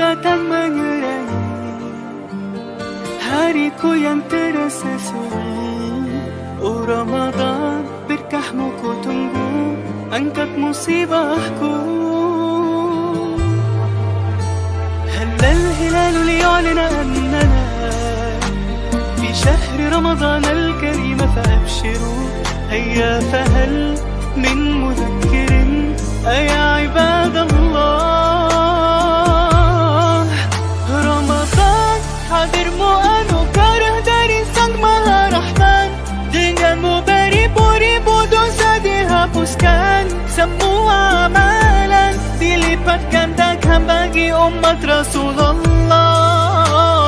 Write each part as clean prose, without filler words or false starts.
datang menyerangi hariku yang terasa sunyi. Oh Ramadan, berkahmu ku tunggu, angkat musibahku. هل الهلال ليعلن أننا في شهر رمضان الكريم فأبشروا هيا. فهل من مذكر أيا عباد Allah. Ramadan hadirmu anugerah dari Sang Maha Rahman. Denganmu beribu-ribu dosa dihapuskan, semua amalan dilipat gandakan bagi umat Rasulullah.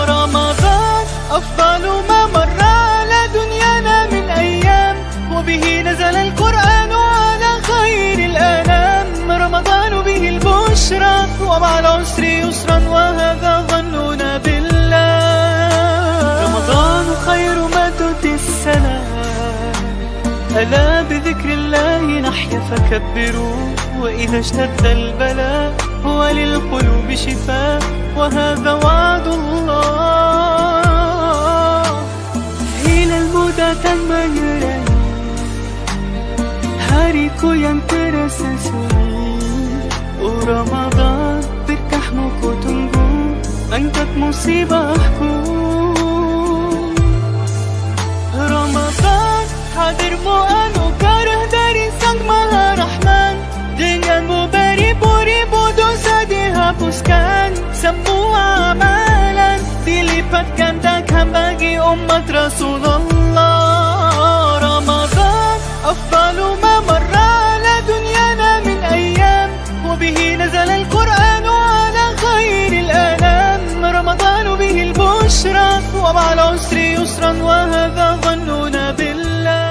Ramadan afdalu ma marra ala dunyana min ayyam, wa bihi nazala al-Qur'an ala khairil anam. رمضان به البشرى ومع العسر يسرا وهذا ظننا بالله. رمضان خير ما تؤتي السلام، ألا بذكر الله نحيا فكبروا. وإذا اشتد البلاء هو للقلوب شفاء وهذا وعد الله. إلى المدى menyerangi hariku yang terasa sunyi. Oh Ramadan, berkahmu ku tunggu, angkat musibahku. Ramadan hadirmu anugerah dari Sang Maha Rahman. Denganmu beribu-ribu dosa dihapuskan, semua amalan dilipat gandakan bagi umat Rasulullah. Ramadan afdalu ma marra ala dunyana min ayyam, wa bihi nazala al-Qur'an ala khairil anam. رمضان به البشرى ومع العسر يسرا وهذا ظننا بالله.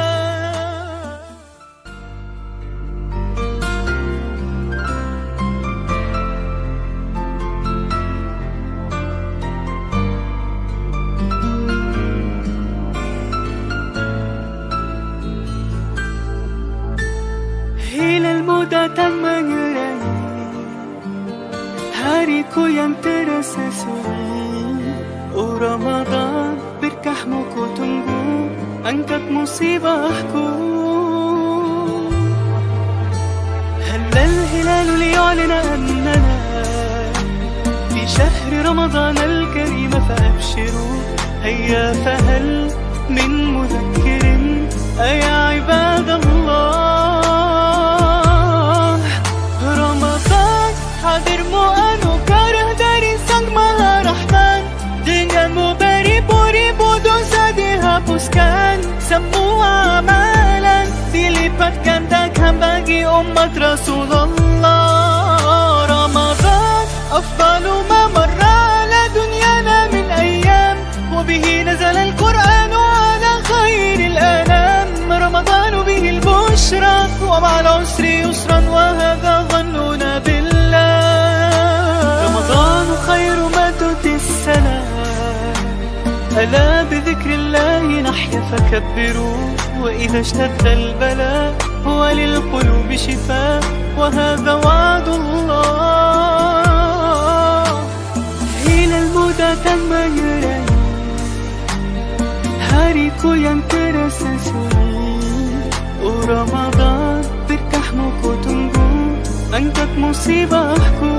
Hilalmu datang menyerangi hariku yang terasa sunyi. Oh Ramadan, berkahmu ku tunggu, angkat musibahku. هل الهلال ليعلن أننا في شهر رمضان الكريم فأبشروا هيا. فهل من مذكر أيا عباد الله. رمضان hadirmu anugerah dari Sang Maha Rahman. Denganmu beribu-ribu dosa dihapuskan, semua amalan dilipat gandakan bagi umat Rasulullah. Ramadan afdalu ma marra ala dunyana min ayyam, wa bihi nazala al-Qur'an ala khairil anam. رمضان به البشرى ومع العسر يسرا وهذا ظننا بالله. رمضان خير ما تؤتي السلام، ألا بذكر الله نحيا فكبروا. وإذا اشتد البلاء هو للقلوب شفاء وهذا وعد الله. إلى المدى menyerangi hariku yang terasa sunyi. Oh Ramadan, berkahmu ku tunggu, angkat musibahku.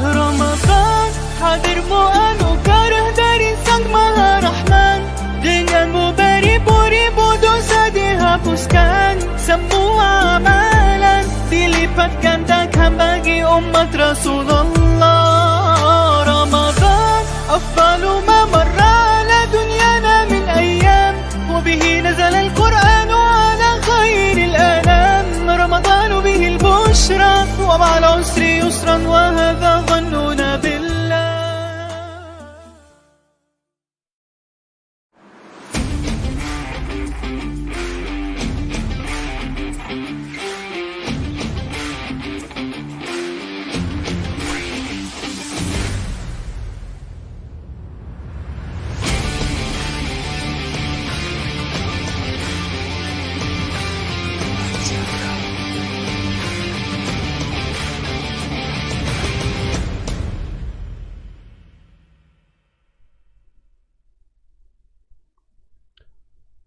Ramadan hadirmu anugerah dari Sang Maha Rahman. Denganmu beribu-ribu dosa dihapuskan, semua amalan dilipat gandakan bagi umat Rasulullah. Ramadan afdalu ma marra ala dunyana min ayyam, wa bihi nazala al-Qur'an ala khairil anam. رمضان به البشرى ومع العسر يسرا وهذا ظننا بالله.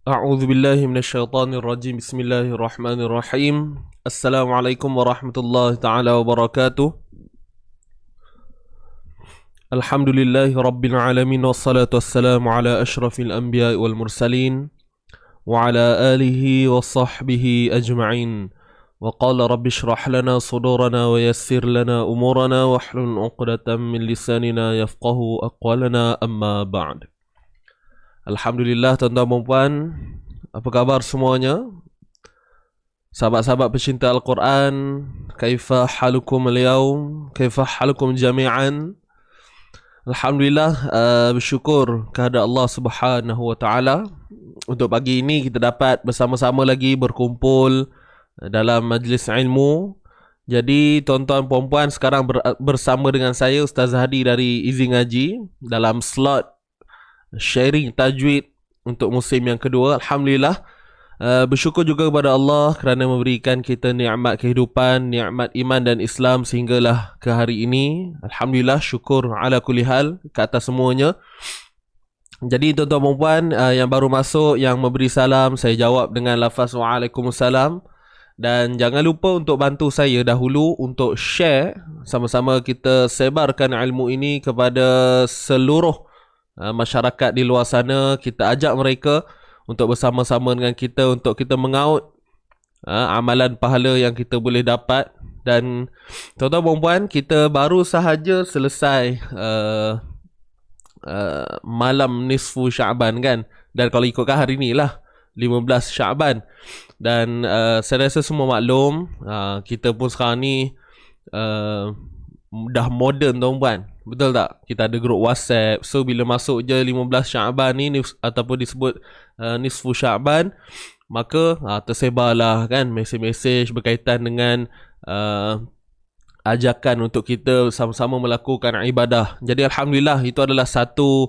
A'udzu billahi minasyaitonir rajim. Bismillahirrahmanirrahim. Assalamualaikum warahmatullahi taala wabarakatuh. Alhamdulillahi rabbil alamin wassalatu wassalamu ala asyrafil anbiya'i wal mursalin wa ala alihi wa sahbihi ajma'in. Wa qala rabbi shrah lana sudurana wa yassir lana umurana wa hlul 'uqdatam min lisanina yafqahu aqwalana, amma ba'd. Alhamdulillah tuan-tuan dan puan, apa khabar semuanya? Sahabat-sahabat pecinta Al-Quran, kaifa halukum al-yawm? Kaifa halukum jami'an? Alhamdulillah, bersyukur kepada Allah Subhanahu wa taala untuk pagi ini kita dapat bersama-sama lagi berkumpul dalam majlis ilmu. Jadi tuan-tuan dan puan sekarang bersama dengan saya Ustaz Hadi dari Easy Ngaji dalam slot sharing tajwid untuk musim yang kedua. Alhamdulillah, bersyukur juga kepada Allah kerana memberikan kita nikmat kehidupan, nikmat iman dan Islam sehinggalah ke hari ini. Alhamdulillah, syukur ala kulli hal ke atas semuanya. Jadi tuan-tuan dan puan yang baru masuk, yang memberi salam, saya jawab dengan lafaz waalaikumsalam. Dan jangan lupa untuk bantu saya dahulu untuk share, sama-sama kita sebarkan ilmu ini kepada seluruh masyarakat di luar sana. Kita ajak mereka untuk bersama-sama dengan kita untuk kita mengaut amalan pahala yang kita boleh dapat. Dan tuan-tuan dan puan, kita baru sahaja selesai malam nisfu Syaban kan. Dan kalau ikutkan hari ni lah 15 Syaban. Dan saya rasa semua maklum, kita pun sekarang ni dah moden tuan puan. Betul tak? Kita ada grup WhatsApp. So bila masuk je 15 Syaban ni ataupun disebut nisfu Syaban, maka tersebarlah kan mesej-mesej berkaitan dengan ajakan untuk kita sama-sama melakukan ibadah. Jadi alhamdulillah itu adalah satu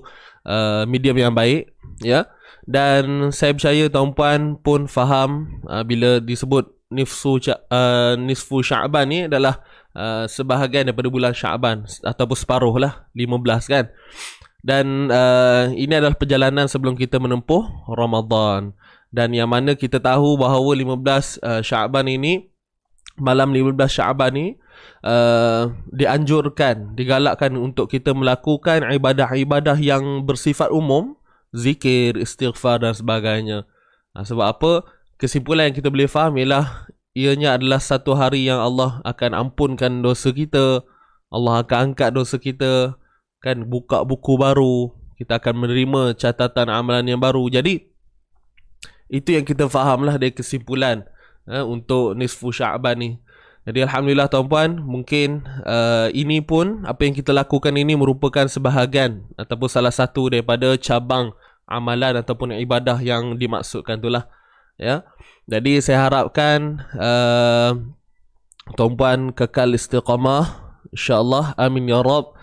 medium yang baik, ya. Dan saya percaya tuan-puan pun faham bila disebut nisfu Syaban ni adalah sebahagian daripada bulan Syaban ataupun separuh lah, 15 kan. Dan ini adalah perjalanan sebelum kita menempuh Ramadan. Dan yang mana kita tahu bahawa 15 Syaban ini, malam 15 Syaban ni dianjurkan, digalakkan untuk kita melakukan ibadah-ibadah yang bersifat umum, zikir, istighfar dan sebagainya. Sebab apa? Kesimpulan yang kita boleh faham ialah ianya adalah satu hari yang Allah akan ampunkan dosa kita, Allah akan angkat dosa kita, kan, buka buku baru, kita akan menerima catatan amalan yang baru. Jadi itu yang kita fahamlah dari kesimpulan untuk nisfu Syaban ni. Jadi alhamdulillah tuan-puan, mungkin ini pun apa yang kita lakukan ini merupakan sebahagian ataupun salah satu daripada cabang amalan ataupun ibadah yang dimaksudkan itulah, ya. Jadi saya harapkan tuan-puan kekal istiqamah, insya-Allah, amin ya rab.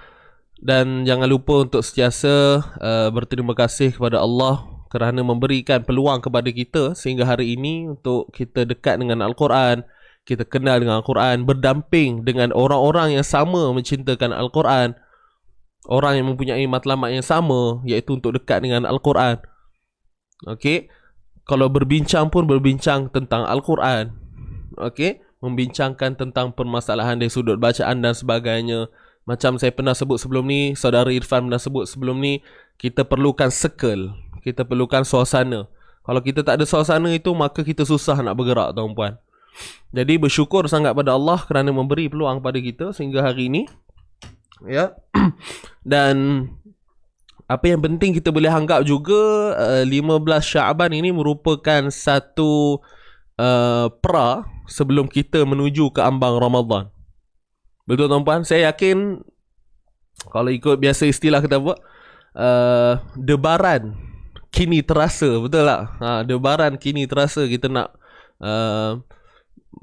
Dan jangan lupa untuk sentiasa berterima kasih kepada Allah kerana memberikan peluang kepada kita sehingga hari ini untuk kita dekat dengan Al-Quran, kita kenal dengan Al-Quran, berdamping dengan orang-orang yang sama mencintakan Al-Quran, orang yang mempunyai matlamat yang sama, iaitu untuk dekat dengan Al-Quran. Okey, kalau berbincang pun berbincang tentang Al-Quran. Okey, membincangkan tentang permasalahan dari sudut bacaan dan sebagainya. Macam saya pernah sebut sebelum ni, saudara Irfan pernah sebut sebelum ni, kita perlukan circle, kita perlukan suasana. Kalau kita tak ada suasana itu, maka kita susah nak bergerak tuan-puan. Jadi bersyukur sangat pada Allah kerana memberi peluang pada kita sehingga hari ini, ya. Dan apa yang penting kita boleh anggap juga 15 Syaban ini merupakan satu pra sebelum kita menuju ke ambang Ramadan. Betul tuan-puan? Saya yakin kalau ikut biasa istilah kita buat, debaran kini terasa, betul tak? Debaran kini terasa. Kita nak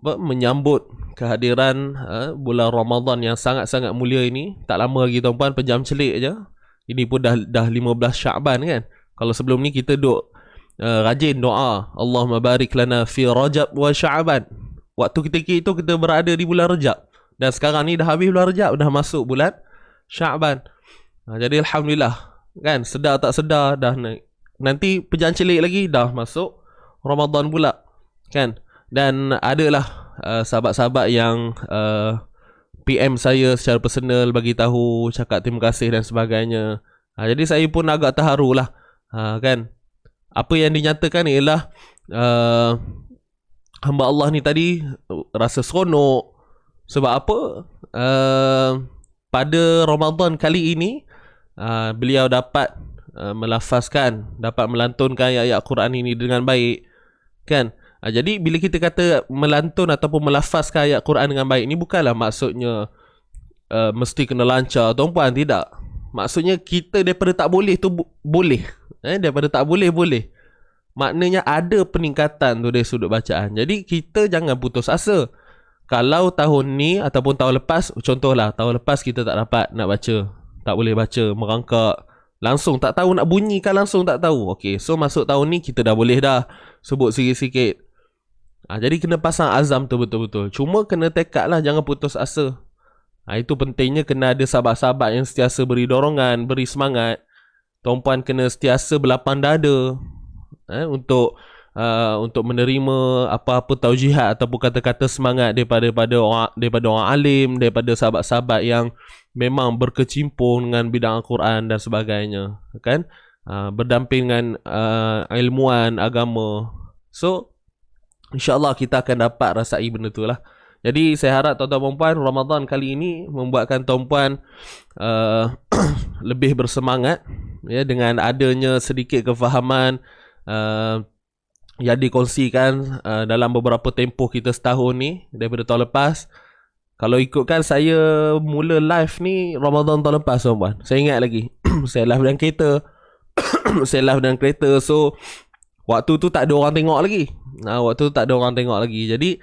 menyambut kehadiran bulan Ramadan yang sangat-sangat mulia ini. Tak lama lagi tuan-puan, pejam celik je. Ini pun dah 15 Syaban kan. Kalau sebelum ni kita duk rajin doa, Allahumma barik lana fi Rajab wa Sya'ban. Waktu ketika itu kita berada di bulan Rajab. Dan sekarang ni dah habis bulan Rajab, dah masuk bulan Sya'ban. Jadi alhamdulillah kan, sedar tak sedar dah naik nanti pejam celik lagi dah masuk Ramadan pula kan. Dan adalah sahabat-sahabat yang PM saya secara personal, bagi tahu, cakap terima kasih dan sebagainya. Jadi saya pun agak terharu lah kan. Apa yang dinyatakan ialah hamba Allah ni tadi rasa seronok. Sebab apa? Pada Ramadan kali ini beliau dapat melafazkan, dapat melantunkan ayat-ayat Quran ini dengan baik kan. Jadi bila kita kata melantun ataupun melafazkan ayat Quran dengan baik ni, bukanlah maksudnya mesti kena lancar tuan-puan, tidak. Maksudnya kita daripada tak boleh tu boleh, daripada tak boleh boleh. Maknanya ada peningkatan tu dari sudut bacaan. Jadi kita jangan putus asa. Kalau tahun ni ataupun tahun lepas, contohlah tahun lepas kita tak dapat nak baca, tak boleh baca, merangkak, langsung tak tahu nak bunyikan, langsung tak tahu. Okay, so masuk tahun ni kita dah boleh dah sebut sikit-sikit. Jadi kena pasang azam tu betul-betul. Cuma kena tekad lah, jangan putus asa. Itu pentingnya, kena ada sahabat-sahabat yang sentiasa beri dorongan, beri semangat. Tuan-puan kena sentiasa berlapang dada untuk menerima apa-apa taujihat ataupun kata-kata semangat daripada orang alim, daripada sahabat-sahabat yang memang berkecimpung dengan bidang Al-Quran dan sebagainya kan. Berdamping dengan ilmuwan agama. So InsyaAllah kita akan dapat rasai benda tu lah. Jadi saya harap tuan-tuan dan puan, Ramadan kali ini membuatkan tuan-puan lebih bersemangat ya, dengan adanya sedikit kefahaman yang dikongsikan dalam beberapa tempoh kita setahun ni daripada tahun lepas. Kalau ikutkan saya mula live ni Ramadan tahun lepas tuan-puan. Saya ingat lagi saya live dengan kereta. Saya live dengan kereta. So waktu tu tak ada orang tengok lagi. Jadi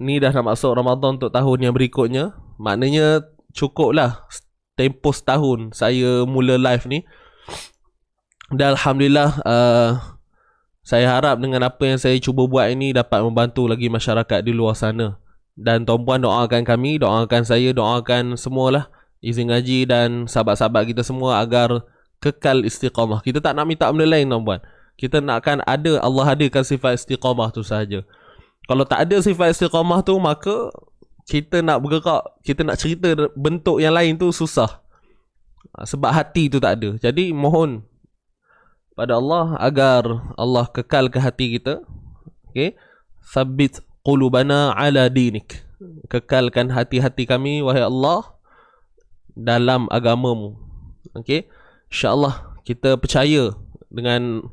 ni dah nak masuk Ramadan untuk tahun yang berikutnya. Maknanya cukup lah tempoh setahun saya mula live ni. Dan Alhamdulillah saya harap dengan apa yang saya cuba buat ini dapat membantu lagi masyarakat di luar sana. Dan tuan-puan doakan kami, doakan saya, doakan semualah izin ngaji dan sahabat-sahabat kita semua agar kekal istiqamah. Kita tak nak minta benda lain tuan-puan. Kita nakkan Allah hadirkan sifat istiqamah tu sahaja. Kalau tak ada sifat istiqamah tu, maka kita nak bergerak, kita nak cerita bentuk yang lain tu susah. Sebab hati tu tak ada. Jadi mohon pada Allah agar Allah kekalkan hati kita. Okay? Thabbit qulubana ala dinik. Kekalkan hati-hati kami wahai Allah dalam agamamu. Okay? InsyaAllah kita percaya dengan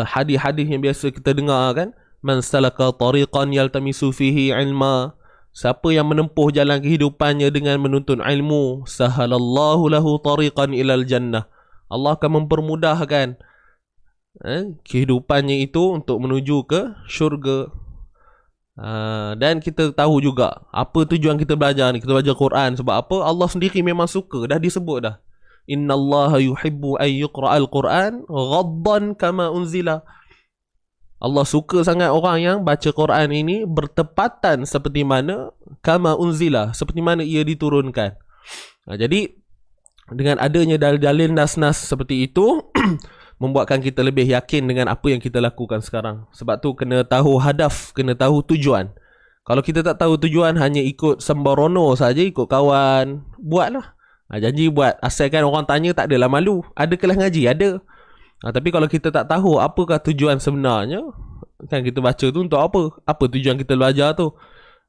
hadis-hadis yang biasa kita dengar kan. Man salaka tariqan yaltamisu fihi ilma. Siapa yang menempuh jalan kehidupannya dengan menuntut ilmu, sahalallahu lahu tariqan ilal jannah. Allah akan mempermudahkan kehidupannya itu untuk menuju ke syurga. Dan kita tahu juga apa tujuan kita belajar ni. Kita belajar Quran sebab apa? Allah sendiri memang suka. Dah disebut dah. Innallaha yuhibbu an yuqra'al Quran ghaddan kama unzila. Allah suka sangat orang yang baca Quran ini bertepatan seperti mana kama unzila, seperti mana ia diturunkan. Jadi dengan adanya dalil-dalil nas-nas seperti itu membuatkan kita lebih yakin dengan apa yang kita lakukan sekarang. Sebab tu kena tahu hadaf, kena tahu tujuan. Kalau kita tak tahu tujuan, hanya ikut sembrono saja, ikut kawan, buatlah. Janji buat, asalkan orang tanya tak adalah malu. Ada kelas ngaji? Ada. Tapi kalau kita tak tahu apakah tujuan sebenarnya, kan kita baca tu untuk apa? Apa tujuan kita belajar tu?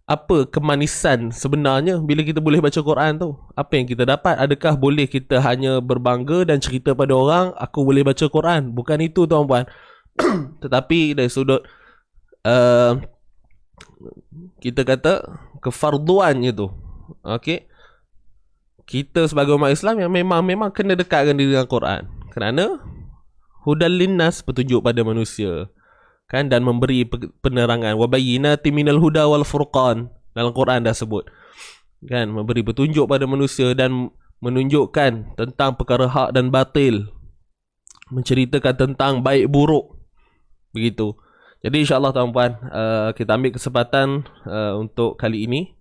Apa kemanisan sebenarnya bila kita boleh baca Quran tu? Apa yang kita dapat? Adakah boleh kita hanya berbangga dan cerita pada orang, aku boleh baca Quran? Bukan itu tuan-puan. Tetapi dari sudut kita kata kefarduannya tu. Okay? Kita sebagai umat Islam yang memang kena dekatkan diri dengan Quran. Kerana hudal linnas, petunjuk pada manusia. Kan, dan memberi penerangan. Wa bayyinatin minal huda wal furqan. Dalam Quran dah sebut. Kan, memberi petunjuk pada manusia dan menunjukkan tentang perkara hak dan batil. Menceritakan tentang baik buruk. Begitu. Jadi insyaAllah tuan-puan, kita ambil kesempatan untuk kali ini.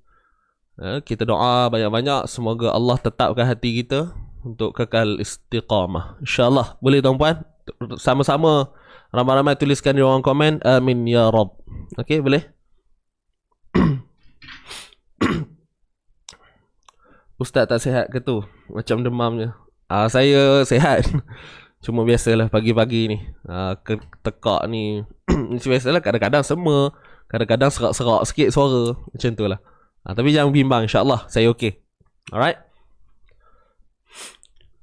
Kita doa banyak-banyak, semoga Allah tetapkan hati kita untuk kekal istiqamah. InsyaAllah. Boleh tuan-puan? Sama-sama ramai-ramai tuliskan di ruang komen, amin ya Rabb. Okay, boleh? Ustaz tak sihat ke tu? Macam demamnya. Saya sihat. Cuma biasalah pagi-pagi ni tekak ni. Biasalah kadang-kadang semua, kadang-kadang serak-serak sikit suara. Macam tu lah. Tapi jangan bimbang, insyaAllah saya okey. Alright.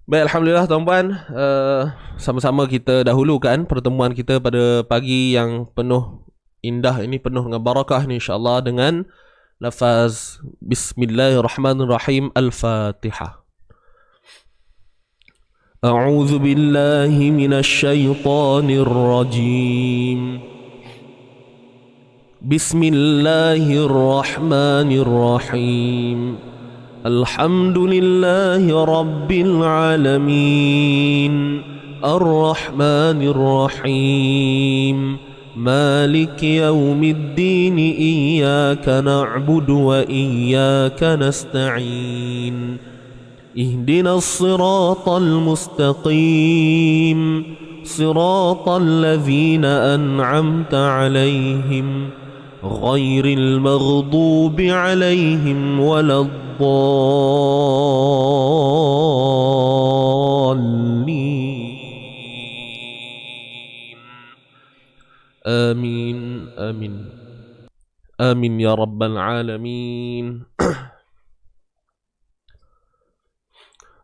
Baik, Alhamdulillah tuan-puan, sama-sama kita dahulukan pertemuan kita pada pagi yang penuh indah ini, penuh dengan barakah ni, insyaAllah, dengan lafaz Bismillahirrahmanirrahim, Al-Fatihah. A'udzu billahi minasy syaithanir rajim. Bismillahirrahmanirrahim. Alhamdulillahi rabbil alamin. Ar-Rahmanir Rahim. مالك يوم الدين إياك نعبد وإياك نستعين اهدنا الصراط المستقيم صراط الذين أنعمت عليهم غير المغضوب عليهم ولا الضالين Amin, amin, amin ya rabbal alamin.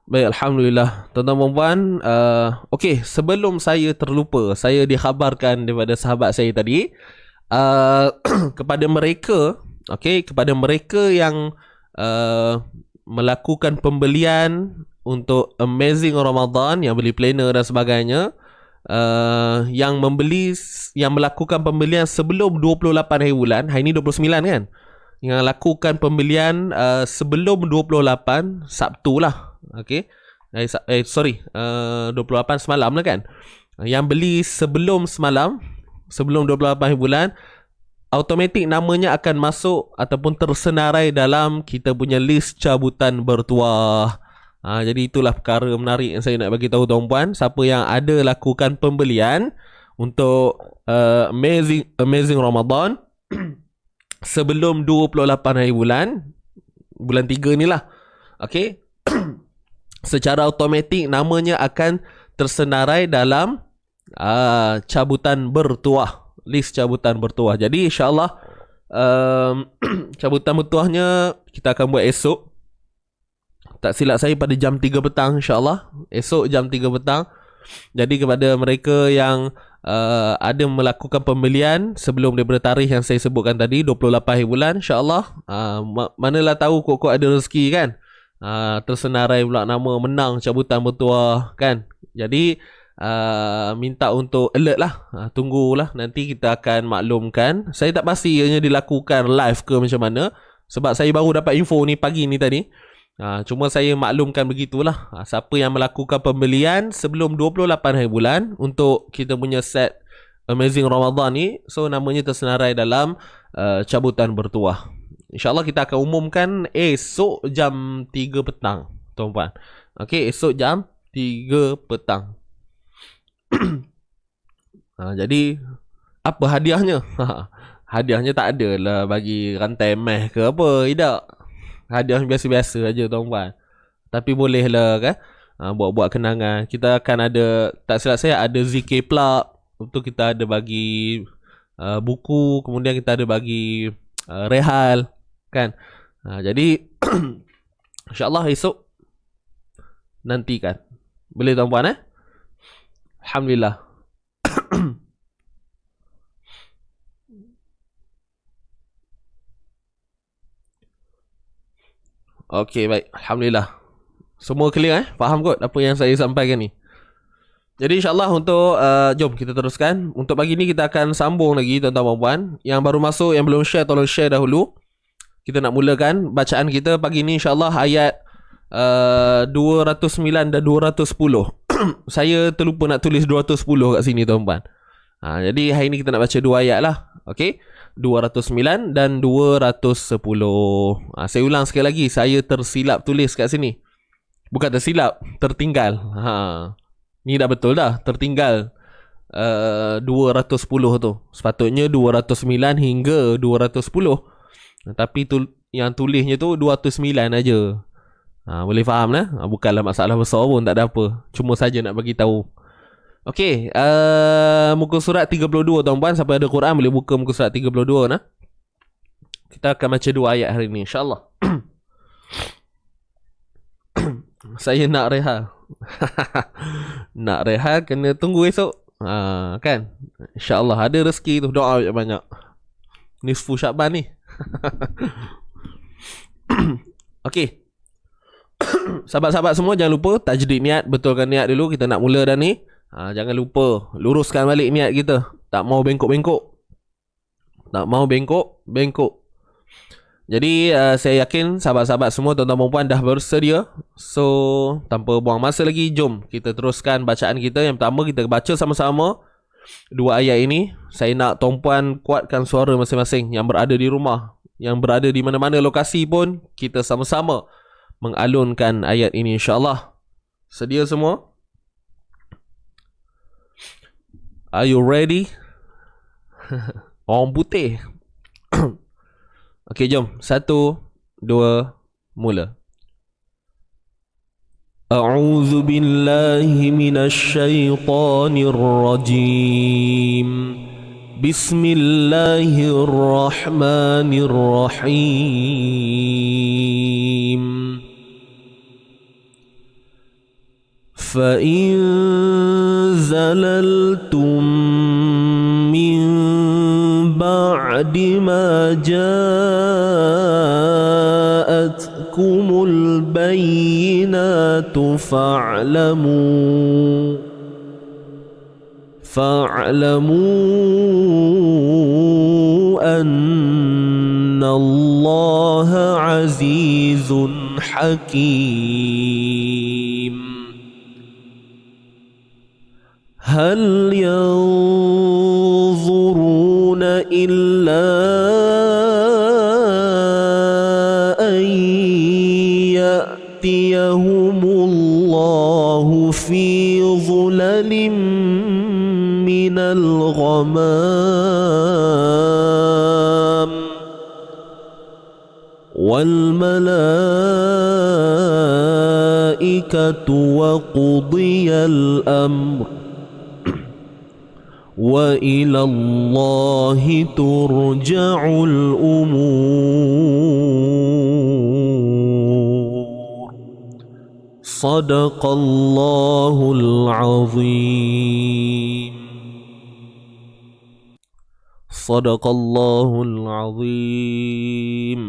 Baik, Alhamdulillah tuan-tuan dan puan. Okey, sebelum saya terlupa, saya dikhabarkan daripada sahabat saya tadi, kepada mereka, kepada mereka yang melakukan pembelian untuk Amazing Ramadan, yang beli planner dan sebagainya, yang melakukan pembelian sebelum 28 hari bulan, hari ni 29 kan, yang lakukan pembelian sebelum 28 Sabtu lah, 28 semalam lah kan, yang beli sebelum semalam, sebelum 28 hari bulan, automatik namanya akan masuk ataupun tersenarai dalam kita punya list cabutan bertuah. Jadi itulah perkara menarik yang saya nak bagi tahu tuan-puan. Siapa yang ada lakukan pembelian untuk Amazing Ramadan sebelum 28 hari bulan 3 ni lah, secara automatik namanya akan tersenarai dalam cabutan bertuah, list cabutan bertuah. Jadi insyaAllah cabutan bertuahnya kita akan buat esok. Tak silap saya pada jam 3 petang, insyaAllah. Esok jam 3 petang. Jadi kepada mereka yang ada melakukan pembelian sebelum daripada tarikh yang saya sebutkan tadi, 28 hari bulan, insyaAllah, manalah tahu kok ada rezeki kan, tersenarai pula nama menang cabutan bertuah kan. Jadi minta untuk alert lah, tunggulah, nanti kita akan maklumkan. Saya tak pasti ianya dilakukan live ke macam mana, sebab saya baru dapat info ni pagi ni tadi. Cuma saya maklumkan begitulah. Siapa yang melakukan pembelian sebelum 28 hari bulan untuk kita punya set Amazing Ramadan ni, so namanya tersenarai dalam cabutan bertuah. InsyaAllah kita akan umumkan esok jam 3 petang tuan-puan. Esok jam 3 petang. Jadi apa hadiahnya? Hadiahnya tak ada lah bagi rantai meh ke apa, tidak. Hadiah biasa-biasa aja tuan-puan. Tapi boleh lah kan, buat-buat kenangan. Kita akan ada, tak silap saya, ada ZK Plug. Untuk kita ada bagi buku. Kemudian kita ada bagi rehal kan. Jadi insyaAllah esok nantikan. Boleh tuan-puan Alhamdulillah. Okey, baik. Alhamdulillah. Semua clear Faham kot apa yang saya sampaikan ni. Jadi insyaAllah untuk jom kita teruskan. Untuk pagi ni kita akan sambung lagi tuan-tuan dan puan. Yang baru masuk, yang belum share, tolong share dahulu. Kita nak mulakan bacaan kita pagi ni insyaAllah ayat 209 dan 210. Saya terlupa nak tulis 210 kat sini tuan-puan. Jadi hari ni kita nak baca 2 ayat lah. Okey, 209 dan 210. Saya ulang sekali lagi, saya tersilap tulis kat sini. Bukan tersilap, tertinggal. Ni dah betul dah, tertinggal 210 tu. Sepatutnya 209 hingga 210. Tapi yang tulisnya tu 209 aja. Boleh faham lah. Bukanlah masalah besar pun, tak ada apa. Cuma saja nak bagi tahu. Okey, muka surat 32 tuan-puan. Siapa ada Quran boleh buka muka surat 32 nah. Kita akan baca 2 ayat hari ni, insya-Allah. Saya nak rehat. Nak rehat kena tunggu esok. Kan? InsyaAllah ada rezeki tu. Doa banyak. Nisfu Syakban ni. Okey. Sahabat-sahabat semua, jangan lupa tajdid niat. Betulkan niat dulu. Kita nak mula dah ni. Jangan lupa luruskan balik niat kita. Tak mau bengkok-bengkok. Tak mau bengkok-bengkok. Jadi saya yakin sahabat-sahabat semua, tuan-tuan dan puan dah bersedia. So tanpa buang masa lagi, jom kita teruskan bacaan kita. Yang pertama kita baca sama-sama 2 ayat ini. Saya nak tuan-puan kuatkan suara masing-masing. Yang berada di rumah, yang berada di mana-mana lokasi pun, kita sama-sama mengalunkan ayat ini, insya-Allah. Sedia semua? Are you ready? Orang putih. Okey, jom. 1, 2, mula. A'udzu billahi minasy syaithanir rajim. Bismillahirrahmanirrahim. Fa in zalaltum min ba'di ma ja'atkumul bayyinatu fa'lamu anna Allah azizun hakim. هل ينظرون إلا أن يأتيهم الله في ظلل من الغمام والملائكة وقضي الأمر وإلى الله ترجع الأمور. صدق الله العظيم. صدق الله العظيم.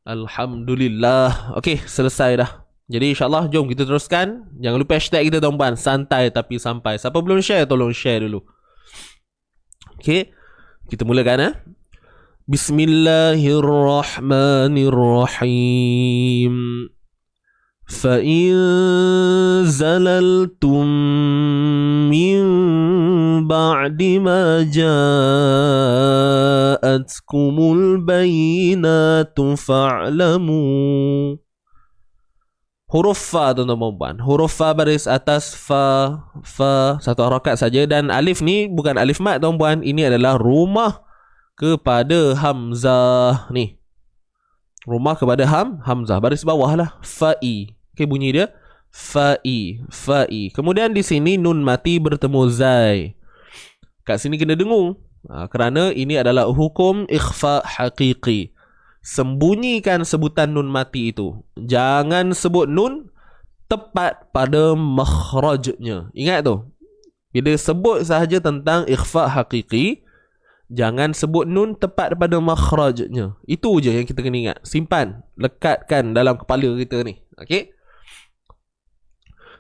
Alhamdulillah. Okey, selesai dah. Jadi insyaAllah jom kita teruskan. Jangan lupa hashtag kita tuan-tuan, santai tapi sampai. Siapa belum share, tolong share dulu. Okay, kita mulakan Bismillahirrahmanirrahim. Fa in zalaltum min ba'di ma ja'atkumul bayyinatu fa'lamu. Huruf fa tuan-tuan. Huruf fa baris atas fa satu harakat saja, dan alif ni bukan alif mat tuan-tuan. Ini adalah rumah kepada hamzah ni. Rumah kepada hamzah baris bawah lah, fa'i. Okey, bunyi dia fa'i. Kemudian di sini nun mati bertemu zai. Kat sini kena dengung. Kerana ini adalah hukum ikhfa haqiqi. Sembunyikan sebutan nun mati itu. Jangan sebut nun tepat pada makhrajnya. Ingat tu. Bila sebut sahaja tentang ikhfa haqiqi, jangan sebut nun tepat pada makhrajnya. Itu je yang kita kena ingat. Simpan, lekatkan dalam kepala kita ni. Okey?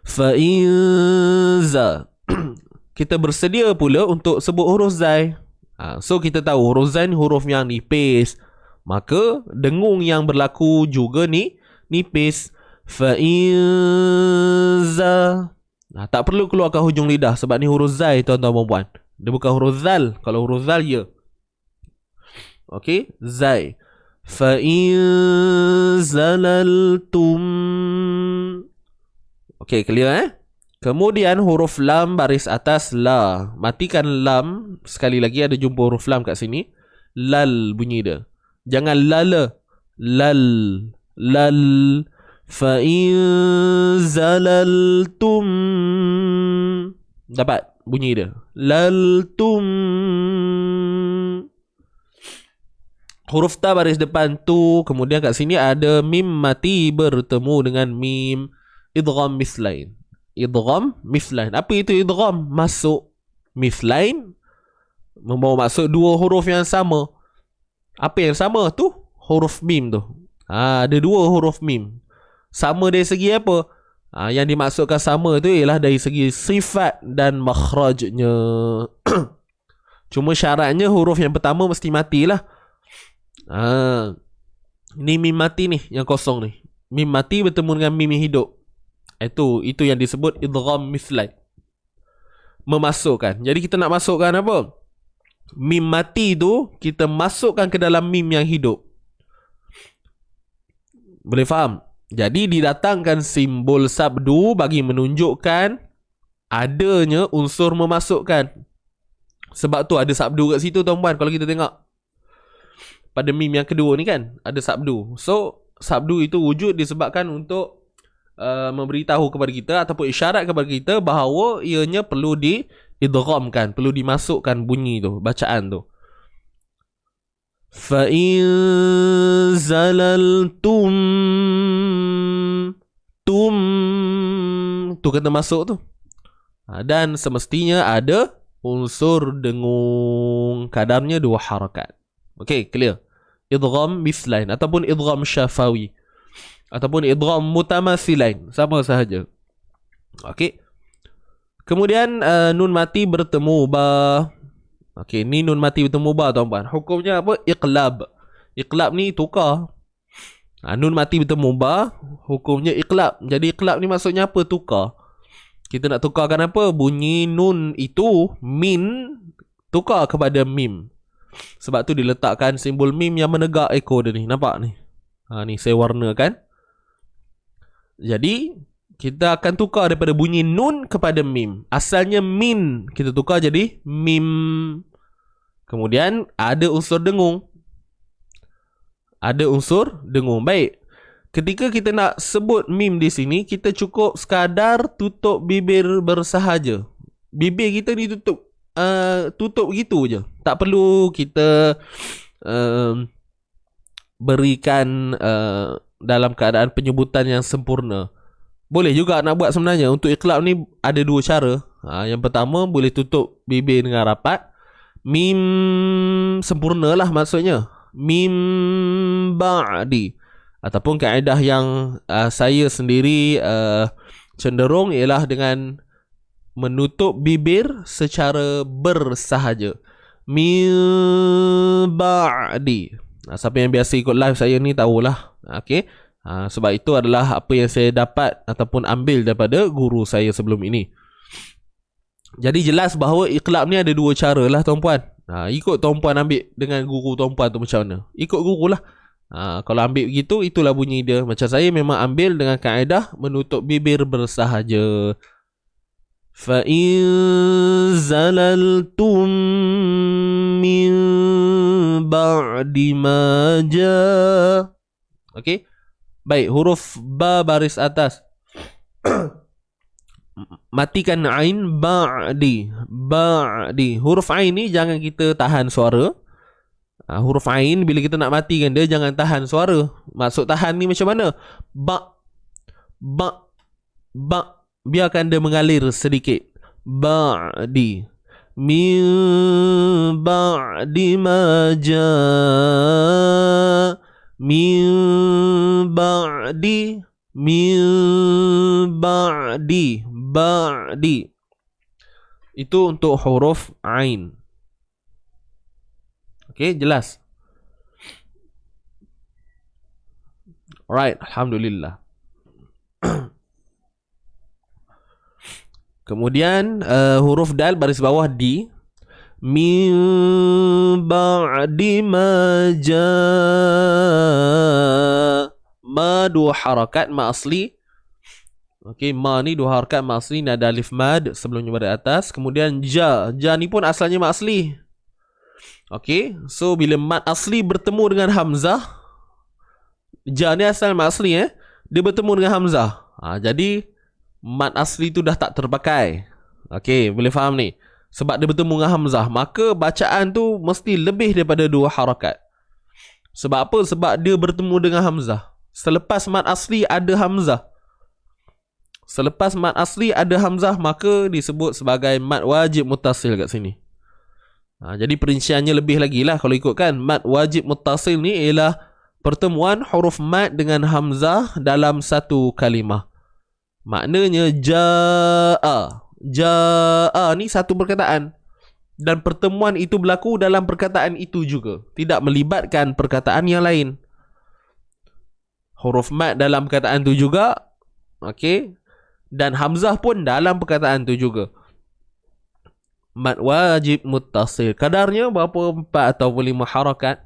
Fa in za. Kita bersedia pula untuk sebut huruf zai. So kita tahu huruf zai ni huruf yang nipis. Maka dengung yang berlaku juga ni nipis. Fa in za. Tak perlu keluarkan hujung lidah sebab ni huruf zai tuan-tuan dan puan. Dia bukan huruf zal. Kalau huruf zal ya. Okey, zai. Fa in zalaltum. Okey, clear Kemudian huruf lam baris atas la. Matikan lam. Sekali lagi ada jumpa huruf lam kat sini. Lal bunyi dia. Jangan lala. Lal. Lal. Fa in zalaltum. Dapat bunyi dia. Laltum. Huruf ta baris depan tu. Kemudian kat sini ada mim mati bertemu dengan mim idgham mislain. Idgham mislain. Apa itu idgham? Masuk mislain, membawa masuk dua huruf yang sama. Apa yang sama tu? Huruf mim tu. Ada dua huruf mim. Sama dari segi apa? Yang dimaksudkan sama tu ialah dari segi sifat dan makhrajnya. Cuma syaratnya huruf yang pertama mesti matilah. Ni mim mati ni, yang kosong ni. Mim mati bertemu dengan mim hidup. Itu yang disebut idgham mislain. Memasukkan. Jadi kita nak masukkan apa? Mim mati tu kita masukkan ke dalam mim yang hidup. Boleh faham? Jadi didatangkan simbol sabdu bagi menunjukkan adanya unsur memasukkan. Sebab tu ada sabdu kat situ tuan-puan. Kalau kita tengok pada mim yang kedua ni kan, ada sabdu. So sabdu itu wujud disebabkan untuk memberitahu kepada kita ataupun isyarat kepada kita bahawa ianya perlu diidghamkan, perlu dimasukkan bunyi tu, bacaan tu. Fa in zalaltum, tum tu kena masuk tu. Dan semestinya ada unsur dengung, kadarnya 2 harakat. Okey, clear. Idgham mislain ataupun idgham syafawi ataupun idgham mutamathilain, sama sahaja. Okey. Kemudian nun mati bertemu ba. Okey, ni nun mati bertemu ba tuan-puan. Hukumnya apa? Iqlab. Iqlab ni tukar. Nun mati bertemu ba, hukumnya iqlab. Jadi iqlab ni maksudnya apa? Tukar. Kita nak tukarkan apa? Bunyi nun itu min tukar kepada mim. Sebab tu diletakkan simbol mim yang menegak ekor dia ni. Nampak ni? Ni saya warnakan. Jadi kita akan tukar daripada bunyi nun kepada mim. Asalnya min, kita tukar jadi mim. Kemudian ada unsur dengung. Ada unsur dengung. Baik. Ketika kita nak sebut mim di sini, kita cukup sekadar tutup bibir bersahaja. Bibir kita ni tutup gitu je. Tak perlu kita berikan dalam keadaan penyebutan yang sempurna. Boleh juga nak buat sebenarnya. Untuk iqlab ni ada 2 cara. Yang pertama, boleh tutup bibir dengan rapat. Mim sempurna lah maksudnya. Mim ba'di. Ataupun kaedah yang saya sendiri cenderung ialah dengan menutup bibir secara bersahaja. Mim ba'di. Siapa yang biasa ikut live saya ni tahulah. Okey. Sebab itu adalah apa yang saya dapat ataupun ambil daripada guru saya sebelum ini. Jadi jelas bahawa iqlab ni ada 2 cara lah tuan-puan. Ikut tuan-puan ambil dengan guru tuan-puan tu macam mana. Ikut guru lah. Kalau ambil begitu, itulah bunyi dia. Macam saya memang ambil dengan kaedah menutup bibir bersahaja. Fa in zalaltum min ba'di ma ja. Okey. Baik, huruf ba baris atas. Matikan ain ba'di. Ba'di. Huruf ain ni jangan kita tahan suara. Huruf ain bila kita nak matikan dia jangan tahan suara. Maksud tahan ni macam mana? Ba. Ba. Ba. Biarkan dia mengalir sedikit. Ba'di. Min ba'di ma ja. Min ba'di. Min ba'di. Ba'di. Itu untuk huruf ain. Okey, jelas. Alright, alhamdulillah. Kemudian huruf dal baris bawah di. Min ba'di ma ja. Ma 2 harakat, ma asli. Okey, ma ni dua harakat mat asli, ni ada alif mad sebelumnya pada atas. Kemudian ja. Ja ni pun asalnya mat asli. Okey, so bila mat asli bertemu dengan hamzah, ja ni asal mat asli dia bertemu dengan hamzah. Jadi mat asli tu dah tak terpakai. Okey, boleh faham ni? Sebab dia bertemu dengan hamzah, maka bacaan tu mesti lebih daripada dua harakat. Sebab apa? Sebab dia bertemu dengan hamzah. Selepas mat asli ada hamzah. Selepas mat asli ada hamzah, maka disebut sebagai mat wajib muttasil kat sini. Jadi perinciannya lebih lagi lah kalau ikutkan. Mat wajib muttasil ni ialah pertemuan huruf mat dengan hamzah dalam satu kalimah. Maknanya ja'a. Ja'a ni satu perkataan. Dan pertemuan itu berlaku dalam perkataan itu juga. Tidak melibatkan perkataan yang lain. Huruf mat dalam perkataan itu juga. Okey. Dan hamzah pun dalam perkataan tu juga. Mat wajib muttasil. Kadarnya berapa? 4 atau 5 harakat.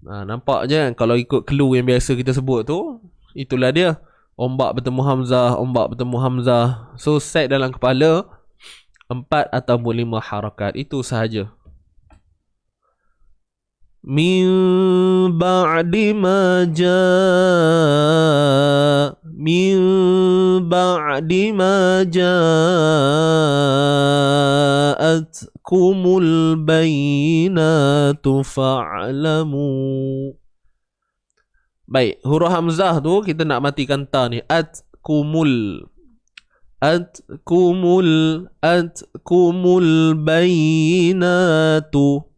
Nampak je kan? Kalau ikut clue yang biasa kita sebut tu, itulah dia. Ombak bertemu hamzah, ombak bertemu hamzah. So set dalam kepala 4 atau 5 harakat. Itu sahaja. Min ba'di ma ja' min ba'di ma ja'atkumul bayinatu fa'lamu. Baik, huruf hamzah tu kita nak matikan ta ni. Atkumul bayinatu.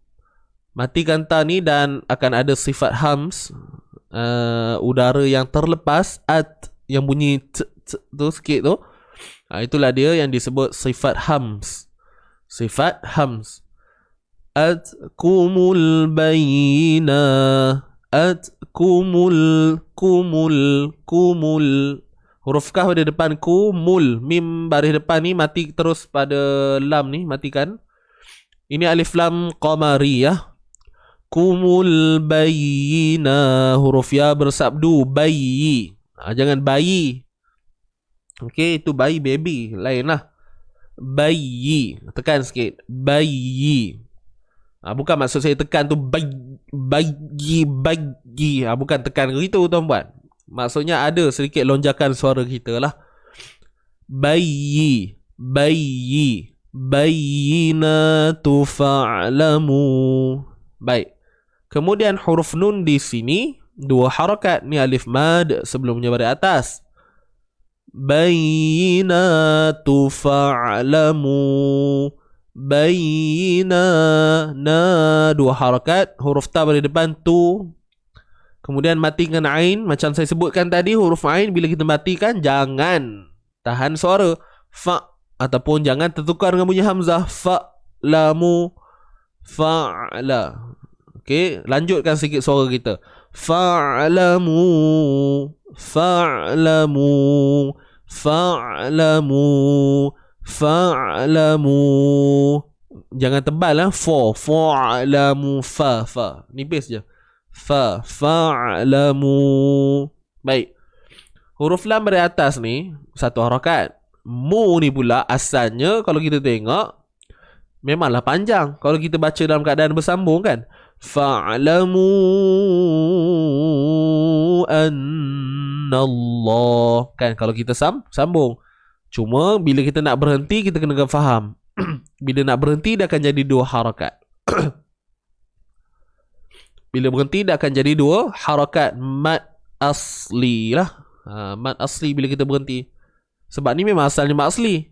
Matikan ta ni dan akan ada sifat hams, udara yang terlepas, yang bunyi tu sikit tu. Itulah dia yang disebut sifat hams. Sifat hams. Atkumul bayina. Atkumul kumul. Huruf kaf pada depan kumul. Mim baris depan ni mati terus pada lam ni, matikan. Ini alif lam qamariyah. Kumul bayina. Huruf ya bersabdu bayi. Jangan bayi. Okey, itu bayi baby. Lain lah. Bayi. Tekan sikit. Bayi. Bukan maksud saya tekan tu bagi. Bukan tekan gitu tuan-puan. Maksudnya ada sedikit lonjakan suara kita lah. Bayi. Bayinatu fa'lamu. Baik. Kemudian huruf nun di sini 2 harakat. Ni alif mad sebelumnya pada atas. Bayinatu fa'lamu. Bayina. Na 2 harakat. Huruf ta pada depan tu. Kemudian matikan ain. Macam saya sebutkan tadi, huruf ain bila kita matikan, jangan tahan suara. Fa. Ataupun jangan tertukar dengan bunyi hamzah. Fa'lamu. Fa'la. Okey, lanjutkan sikit suara kita. Fa'lamu. Jangan tebal lah. Fa'lamu. Fa. Nipis je. Fa'lamu. Baik. Huruf lam dari atas ni 1 harakat. Mu ni pula asalnya kalau kita tengok memanglah panjang. Kalau kita baca dalam keadaan bersambung kan. Fa'lamu annallah. Kan kalau kita sambung. Cuma bila kita nak berhenti, kita kena faham. Bila nak berhenti, dia akan jadi 2 harakat. Bila berhenti, dia akan jadi 2 harakat. Mat asli lah. Mat asli bila kita berhenti. Sebab ni memang asalnya mat asli.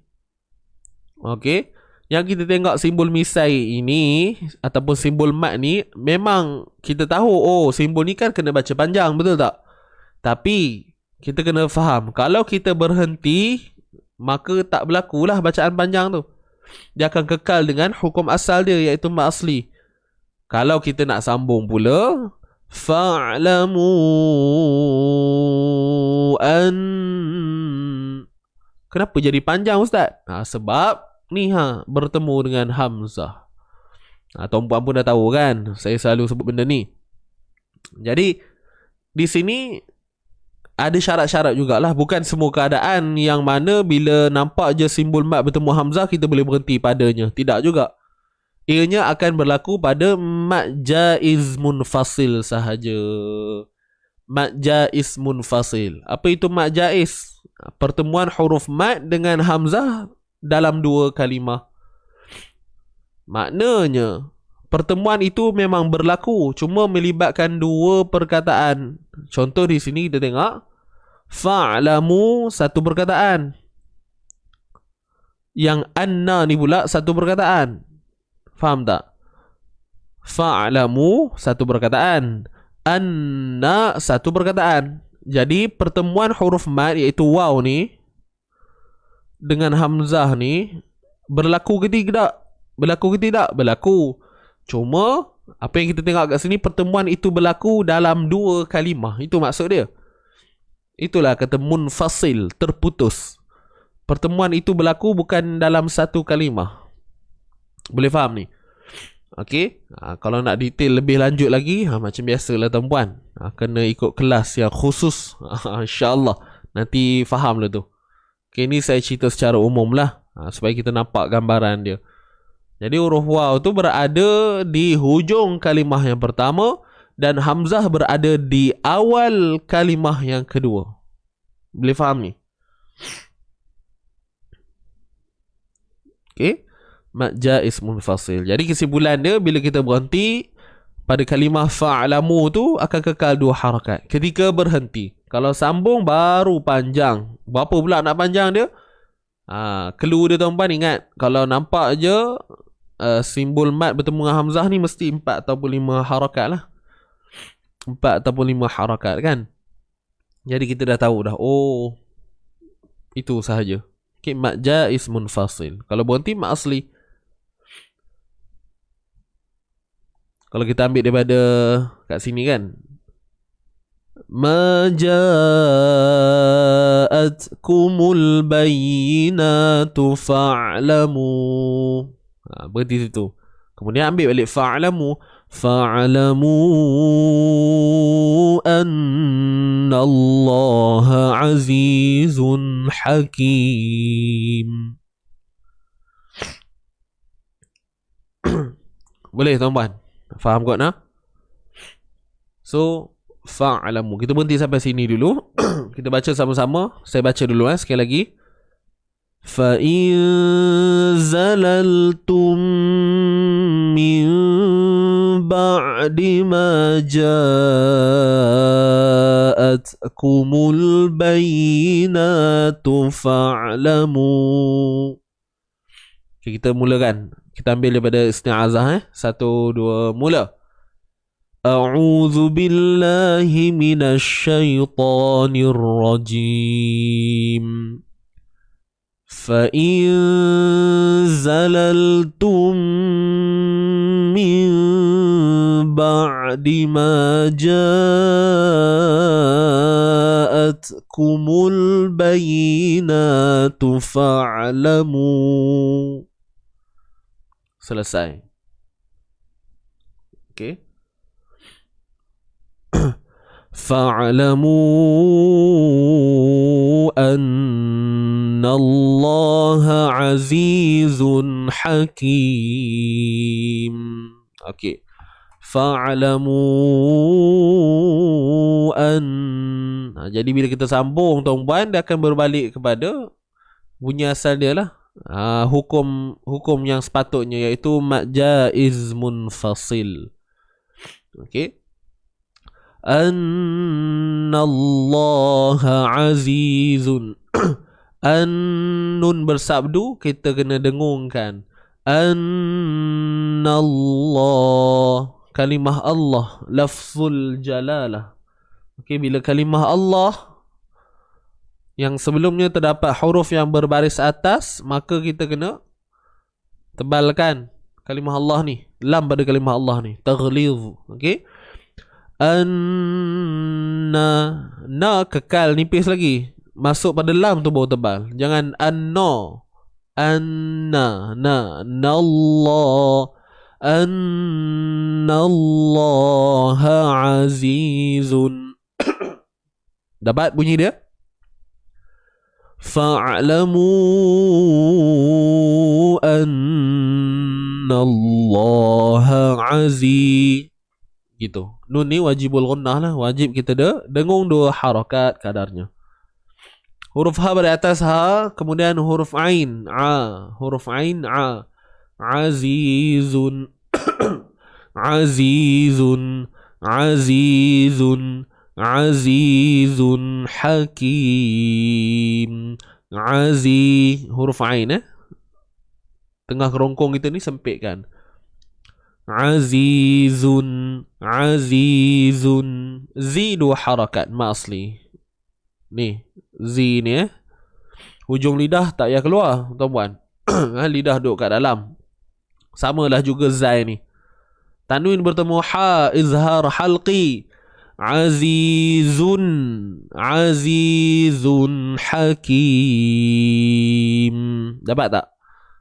Okey. Yang kita tengok simbol misai ini ataupun simbol mat ni, memang kita tahu, oh simbol ni kan kena baca panjang, betul tak? Tapi kita kena faham, kalau kita berhenti, maka tak berlakulah bacaan panjang tu. Dia akan kekal dengan hukum asal dia, iaitu mat asli. Kalau kita nak sambung pula, fa'lamu an. Kenapa jadi panjang ustaz? Sebab ni bertemu dengan hamzah. Tuan-puan pun dah tahu kan, saya selalu sebut benda ni. Jadi di sini ada syarat-syarat jugalah. Bukan semua keadaan yang mana bila nampak je simbol mat bertemu hamzah kita boleh berhenti padanya. Tidak juga. Ianya akan berlaku pada mat jaiz munfasil sahaja. Mat jaiz munfasil. Apa itu mat jaiz? Pertemuan huruf mat dengan hamzah dalam dua kalimah. Maknanya pertemuan itu memang berlaku, cuma melibatkan dua perkataan. Contoh di sini kita tengok fa'lamu satu perkataan. Yang anna ni pula satu perkataan. Faham tak? Fa'lamu satu perkataan, anna satu perkataan. Jadi pertemuan huruf mat iaitu waw ni dengan hamzah ni berlaku ke tidak? Berlaku ke tidak? Berlaku. Cuma apa yang kita tengok kat sini, pertemuan itu berlaku dalam dua kalimah. Itu maksud dia. Itulah kata munfasil, terputus. Pertemuan itu berlaku bukan dalam satu kalimah. Boleh faham ni? Okey. Kalau nak detail lebih lanjut lagi, macam biasalah tuan-puan, kena ikut kelas yang khusus. InsyaAllah nanti faham lah tu. Okay, ni saya cerita secara umum lah, supaya kita nampak gambaran dia. Jadi huruf waw tu berada di hujung kalimah yang pertama dan hamzah berada di awal kalimah yang kedua. Boleh faham ni? Okay. Mat jaiz munfasil. Jadi kesimpulan dia, bila kita berhenti pada kalimah fa'lamu tu akan kekal dua harakat ketika berhenti. Kalau sambung baru panjang. Berapa pula nak panjang dia? Clue dia tuan-tuan, ingat, kalau nampak je simbol mat bertemu dengan hamzah ni mesti 4 ataupun 5 harakat lah. 4 ataupun 5 harakat kan. Jadi kita dah tahu dah, oh itu sahaja. Okay, mat jaiz munfasil. Kalau berhenti mat asli. Kalau kita ambil daripada kat sini kan, ma ja'atkumul bayyinatu fa'lamu. Berhenti situ. Kemudian ambil balik fa'lamu. Fa'lamu anna Allah azizun hakim. Boleh tuan-tuan? Faham kot nak? So fa'lamu. Kita berhenti sampai sini dulu. Kita baca sama-sama. Saya baca dulu sekali lagi. Fa in zalaltum min ba'di ma ja'atkumul bayyinatu fa'lamu. Okay, kita mulakan. Kita ambil daripada isti'azah. 1, 2, mula. A'udzu billahi minasy syaithanir rajim. Fa in zalaltum min ba'di ma ja'atkumul bayyinatu fa'lamu. Selesai. Okay. Fa'lamu anna Allah azizun hakim. Okay. Fa'lamu jadi bila kita sambung tuan-puan, dia akan berbalik kepada bunyi asal dia lah. Hukum yang sepatutnya, iaitu mat jaiz munfasil. Okey. Annallaha azizun. Nun bersabdu kita kena dengungkan. Annallah, kalimah Allah, lafzul jalalah. Okey, bila kalimah Allah yang sebelumnya terdapat huruf yang berbaris atas, maka kita kena tebalkan kalimah Allah ni, lam pada kalimah Allah ni, taghlidh. Okey. Na kekal nipis lagi, masuk pada lam tu baru tebal. Jangan anna nallah annallaha azizun. Dapat bunyi dia? Fa'lamu anna Allah aziz. Gitu. Nun ni wajibul gunnah lah. Wajib kita dengung 2 harakat kadarnya. Huruf ha pada atas ha, kemudian huruf ain a, huruf ain a. Azizun azizun azizun azizun hakim. Huruf ain tengah kerongkong kita ni sempit kan. Azizun azizun. Z 2 harakat ma asli. Ni Z ni hujung lidah tak payah keluar tuan-puan. Lidah duduk kat dalam. Samalah juga zai ni. Tanwin bertemu ha, izhar halqi. Azizun azizun hakim. Dapat tak?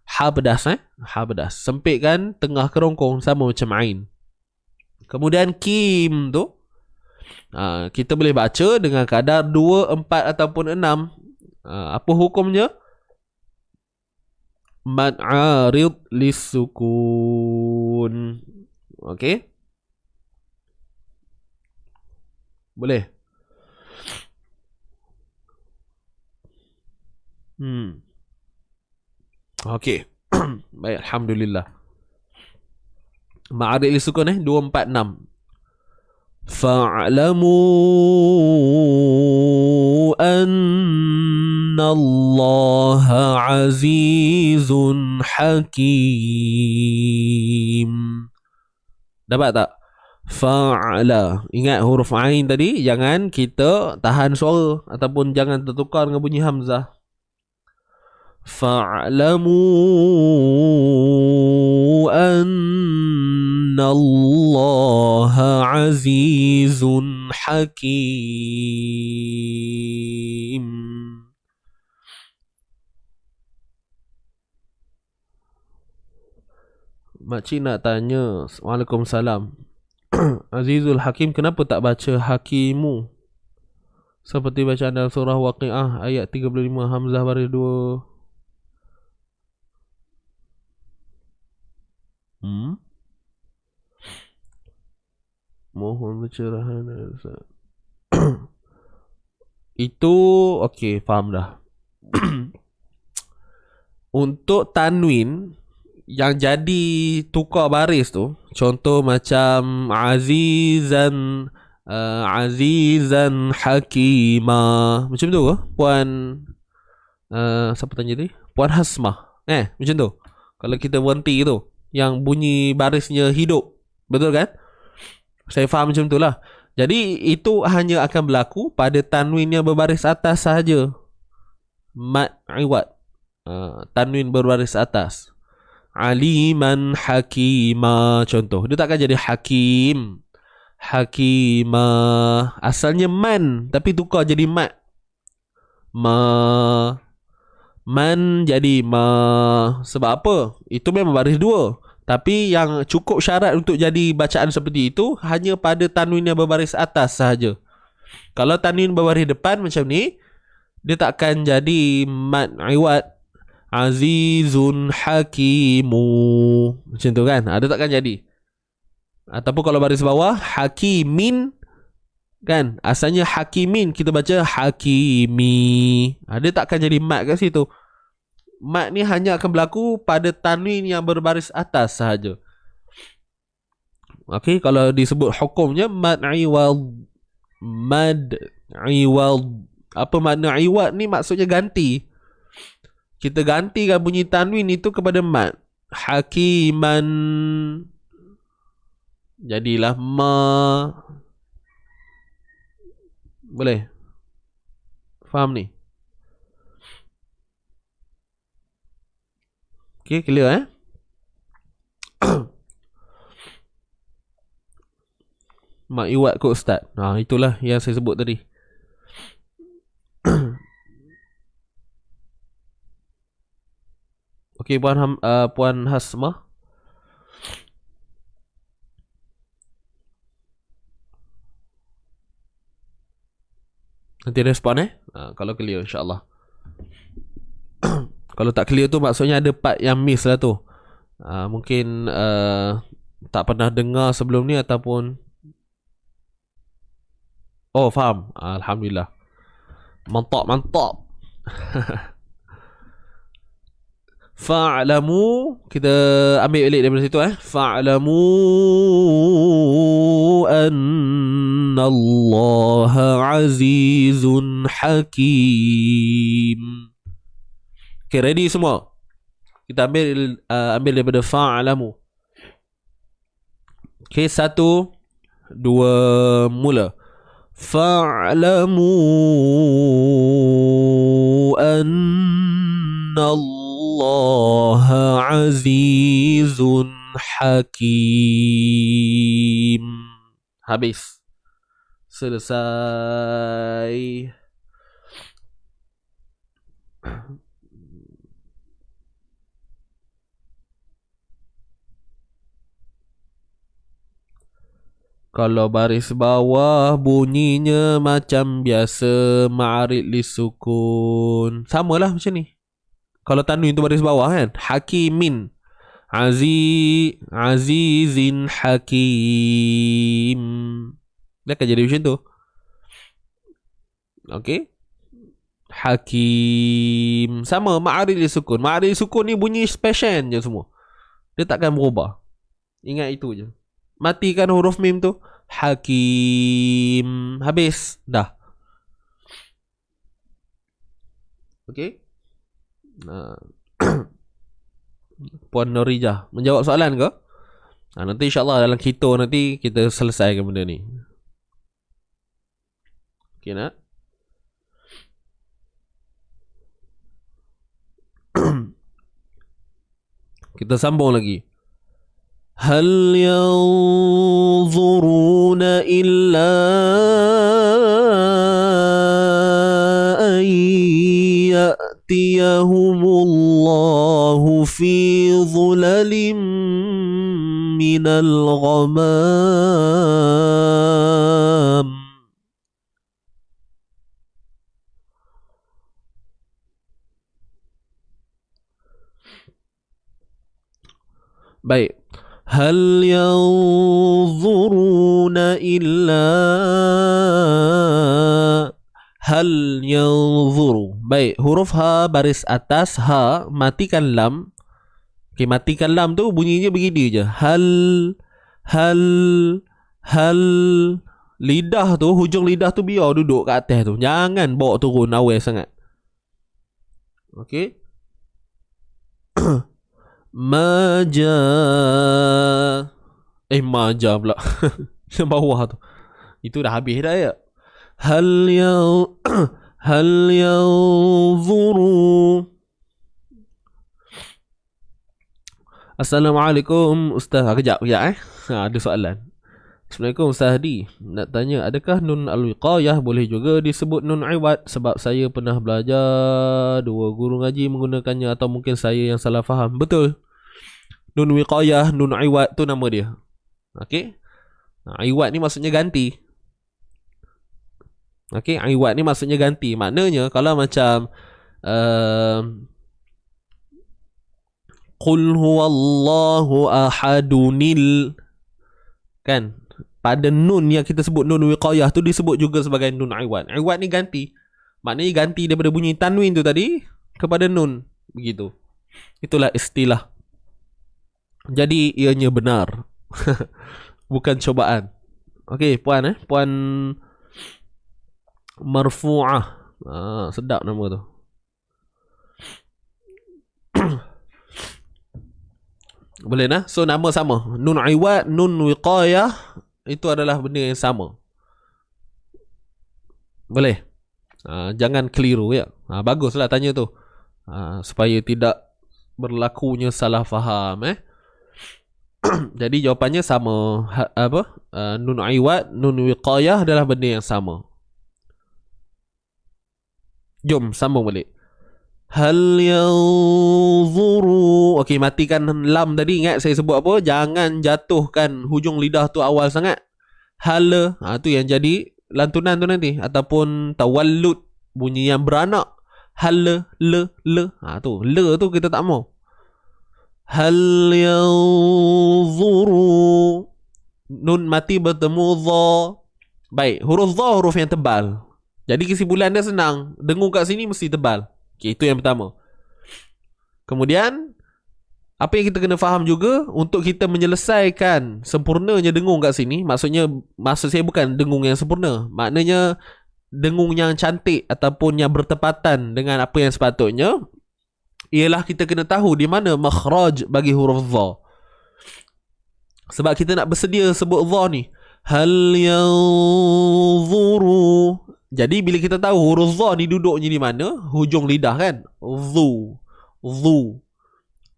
Ha pedas Ha pedas. Sempit kan, tengah kerongkong, sama macam ain. Kemudian kim tu kita boleh baca dengan kadar 2, 4 ataupun 6. Apa hukumnya? Mad arid lisukun. Okey. Boleh. Okey. Baik, alhamdulillah. Ma'arid lisukun 2, 4, 6. Fa'lamu anna Allah azizun hakim. Dapat tak? Fa'ala. Ingat huruf ain tadi, jangan kita tahan suara ataupun jangan tertukar dengan bunyi hamzah. Fa'lamu anna Allah azizun hakim. Makcik nak tanya. Waalaikumsalam. Azizul Hakim, kenapa tak baca Hakimu seperti bacaan dalam surah Waqiah ayat 35 hamzah baris 2? Mohon pencerahan. Itu okey, faham dah. Untuk tanwin yang jadi tukar baris tu, contoh macam azizan azizan hakima, macam tu ke puan siapa tanya tadi? Puan Hasmah. Macam tu. Kalau kita berhenti tu, yang bunyi barisnya hidup, betul kan? Saya faham macam tu lah. Jadi itu hanya akan berlaku pada tanwin yang berbaris atas sahaja. Mad iwad, tanwin berbaris atas. Aliman hakima, contoh. Dia takkan jadi hakim. Hakimah. Asalnya man, tapi tukar jadi mat. Man jadi ma. Sebab apa? Itu memang baris 2. Tapi yang cukup syarat untuk jadi bacaan seperti itu hanya pada tanwin yang berbaris atas sahaja. Kalau tanwin berbaris depan macam ni, dia takkan jadi mat iwad. Azizun hakimu, macam tu kan? Dia takkan jadi. Ataupun kalau baris bawah hakimin, kan? Asalnya hakimin, kita baca hakimi. Dia takkan jadi mat kat situ. Mat ni hanya akan berlaku pada tanwin yang berbaris atas sahaja. Okey, kalau disebut hukumnya mad iwad. Mad iwad. Apa makna iwad ni? Maksudnya ganti. Kita gantikan bunyi tanwin itu kepada mad. Hakiman. Jadilah ma. Boleh? Faham ni? Okay, clear Mak iwat kot Ustaz. Itulah yang saya sebut tadi. Okey, Puan Hasmah. Nanti respon kalau clear insyaAllah. Kalau tak clear tu maksudnya ada part yang miss lah tu. Mungkin tak pernah dengar sebelum ni ataupun faham. Alhamdulillah. Mantap. Fa'lamu, kita ambil balik daripada situ Fa'lamu anna Allah azizun hakim. Okay, ready semua? Kita ambil daripada fa'lamu. Okay, 1, 2, mula. Fa'lamu anna Allah azizun hakim. Habis. Selesai. Kalau baris bawah bunyinya macam biasa, ma'arid li sukun. Samalah macam ni. Kalau tanwin tu baris bawah kan, hakimin, azizin hakim. Dia akan jadi macam tu. Okay, hakim. Sama ma'arid li sukun. Ma'arid li sukun ni bunyi special je semua. Dia takkan berubah. Ingat itu je. Matikan huruf mim tu. Hakim. Habis. Dah. Okay. Puan Norijah menjawab soalan ke? Nanti insyaAllah dalam kita nanti kita selesaikan benda ni. Okay nak? Kita sambung lagi. هل ينظرون إلا أن يأتيهم الله في ظلل من الغمام. Baik. Hal yanzuruna illa hal yanzuru. Baik, huruf ha baris atas ha, matikan lam. Okay, matikan lam tu bunyinya begini je. Hal lidah tu, hujung lidah tu biar duduk kat atas tu. Jangan bawa turun awal sangat. Okay. Maja maja pula. Yang bawah tu. Itu dah habis dah ya. Hal yanzuru. Assalamualaikum Ustaz. Kejap ada soalan. Assalamualaikum Ustaz Hadi. Nak tanya, adakah nun al-wiqayah boleh juga disebut nun iwad? Sebab saya pernah belajar, dua guru ngaji menggunakannya, atau mungkin saya yang salah faham. Betul. Nun wiqayah, nun iwad tu nama dia. Okey. Iwad ni maksudnya ganti. Okey, iwad ni maksudnya ganti. Maknanya kalau macam qul huwallahu ahadunil, kan? Pada nun yang kita sebut nun wiqayah tu disebut juga sebagai nun iwad. Iwad ni ganti. Maknanya ganti daripada bunyi tanwin tu tadi kepada nun. Begitu. Itulah istilah. Jadi ianya benar. Bukan cobaan. Okey, puan puan Marfu'ah. Sedap nama tu. Boleh nah? So nama sama. Nun iwad, nun wiqayah, itu adalah benda yang sama. Boleh? Jangan keliru ya. Baguslah tanya tu. Supaya tidak berlakunya salah faham Jadi jawapannya sama. Nun iwad, nun wiqayah adalah benda yang sama. Jom sambung balik. Hal yanzuru. Okey, matikan lam tadi. Ingat saya sebut apa? Jangan jatuhkan hujung lidah tu awal sangat. Hal tu yang jadi lantunan tu nanti, ataupun tawallud, bunyi yang beranak. Hal le. Tu le tu kita tak mau. Hal yanzuru, nun mati bertemu dha. Baik, huruf dha huruf yang tebal. Jadi kesimpulan dia senang, dengung kat sini mesti tebal. Okay, itu yang pertama. Kemudian apa yang kita kena faham juga, untuk kita menyelesaikan sempurnanya dengung kat sini, maksud saya bukan dengung yang sempurna, maknanya dengung yang cantik ataupun yang bertepatan dengan apa yang sepatutnya, ialah kita kena tahu di mana makhraj bagi huruf dha. Sebab kita nak bersedia sebut dha ni, hal yanzuru. Jadi bila kita tahu huruf dha ni duduknya di mana, hujung lidah kan, dhu.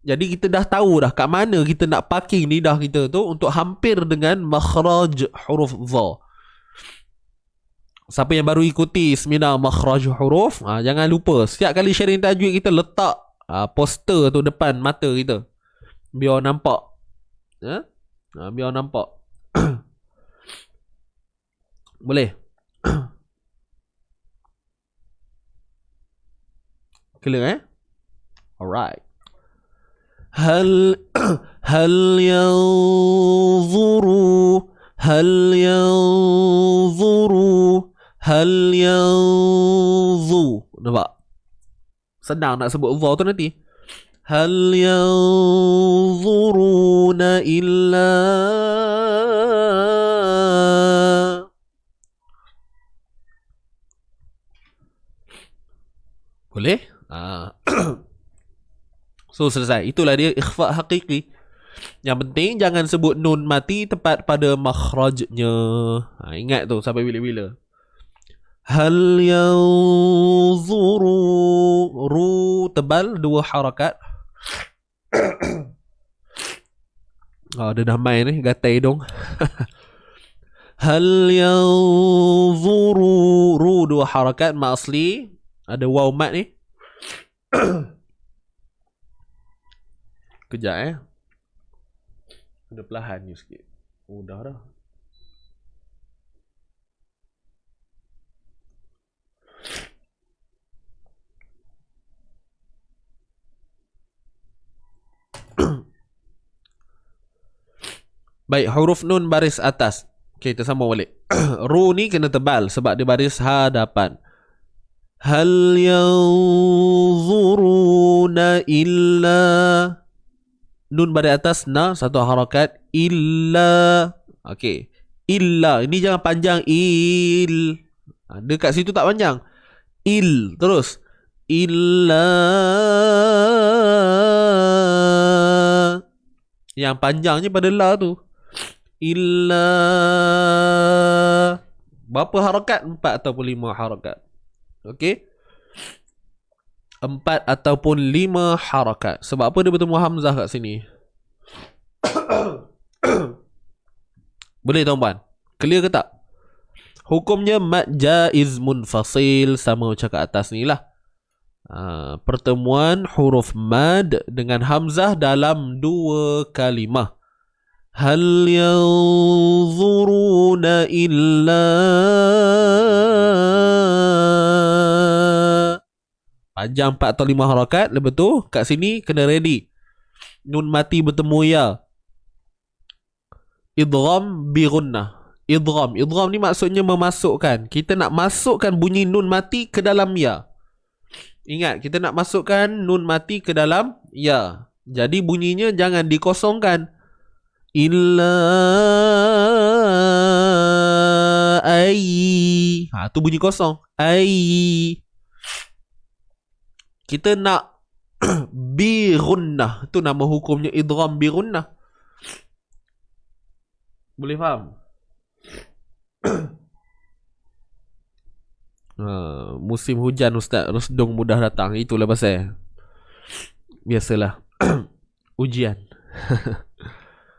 Jadi kita dah tahu dah kat mana kita nak parking lidah kita tu untuk hampir dengan makhraj huruf dha. Siapa yang baru ikuti seminar makhraj huruf, jangan lupa setiap kali sharing tajwid kita letak poster tu depan mata kita, biar nampak. Biar nampak. Boleh? Clear Alright. Hal yanzuru nampak? Senang nak sebut dha tu nanti. Hal yanzuruna illa. Boleh? So selesai. Itulah dia ikhfa hakiki. Yang penting jangan sebut nun mati tepat pada makhrajnya. Ingat tu sampai bila-bila. Hal yanzuru, ru tebal 2 harakat. Dia dah main ni, gatai dong. Hal yanzuru, ru 2 harakat mat asli. Ada waw mat ni. Kejap Ada perlahan ni sikit. Dah dah. Baik, huruf nun baris atas. Okay, kita sambung balik. Ru ni kena tebal sebab dia baris hadapan. Hal yanzuruna illa. Nun baris atas na 1 harakat. Illa. Okay, illa. Ini jangan panjang il. Dia kat situ tak panjang. Il. Terus. Illa. Yang panjangnya pada la tu. Illa. Berapa harakat? 4 ataupun 5 harakat. Okey. 4 ataupun 5 harakat. Sebab apa dia bertemu hamzah kat sini? Boleh tuan-puan? Clear ke tak? Hukumnya mad jaiz munfasil, sama macam kat atas ni lah. Pertemuan huruf mad dengan hamzah dalam 2 kalimah. Hal yanzuruna illa. Panjang 4 atau 5 harakat. Lepas tu kat sini kena ready. Nun mati bertemu ya. Idgham bi gunnah. Idgham ni maksudnya memasukkan. Kita nak masukkan bunyi nun mati ke dalam ya. Ingat, kita nak masukkan nun mati ke dalam ya. Jadi bunyinya jangan dikosongkan. Illa ai. Tu bunyi kosong. Ai. Kita nak bi gunnah. Tu nama hukumnya idgham bi gunnah. Boleh faham? Musim hujan Ustaz, resdung mudah datang. Itulah pasal. Biasalah. Ujian.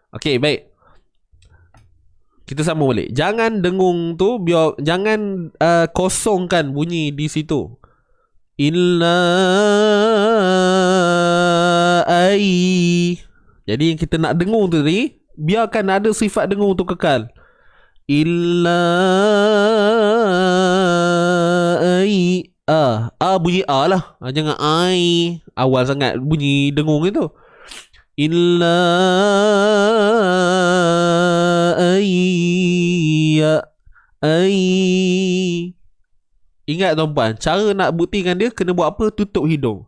Okey, baik. Kita sambung balik. Jangan dengung tu, jangan kosongkan bunyi di situ. Illa ai. Jadi yang kita nak dengung tu tadi, biarkan ada sifat dengung tu kekal. illa ai bunyi a lah. Jangan ai awal sangat bunyi dengung itu. Illa ai. Ingat tuan-puan, cara nak buktikan dia kena buat apa? Tutup hidung.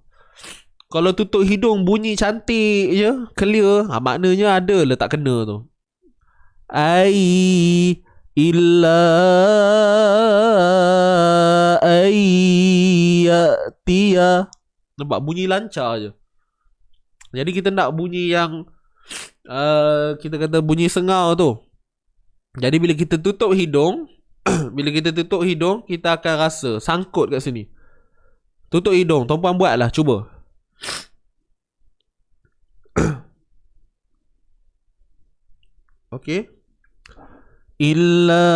Kalau tutup hidung bunyi cantik je, clear, maknanya ada lah tak kena tu. Ai illa tia. Nampak bunyi lancar je. Jadi kita nak bunyi yang kita kata bunyi sengau tu. Jadi bila kita tutup hidung kita akan rasa sangkut kat sini. Tutup hidung, tuan-puan buatlah, cuba. Okey. Illa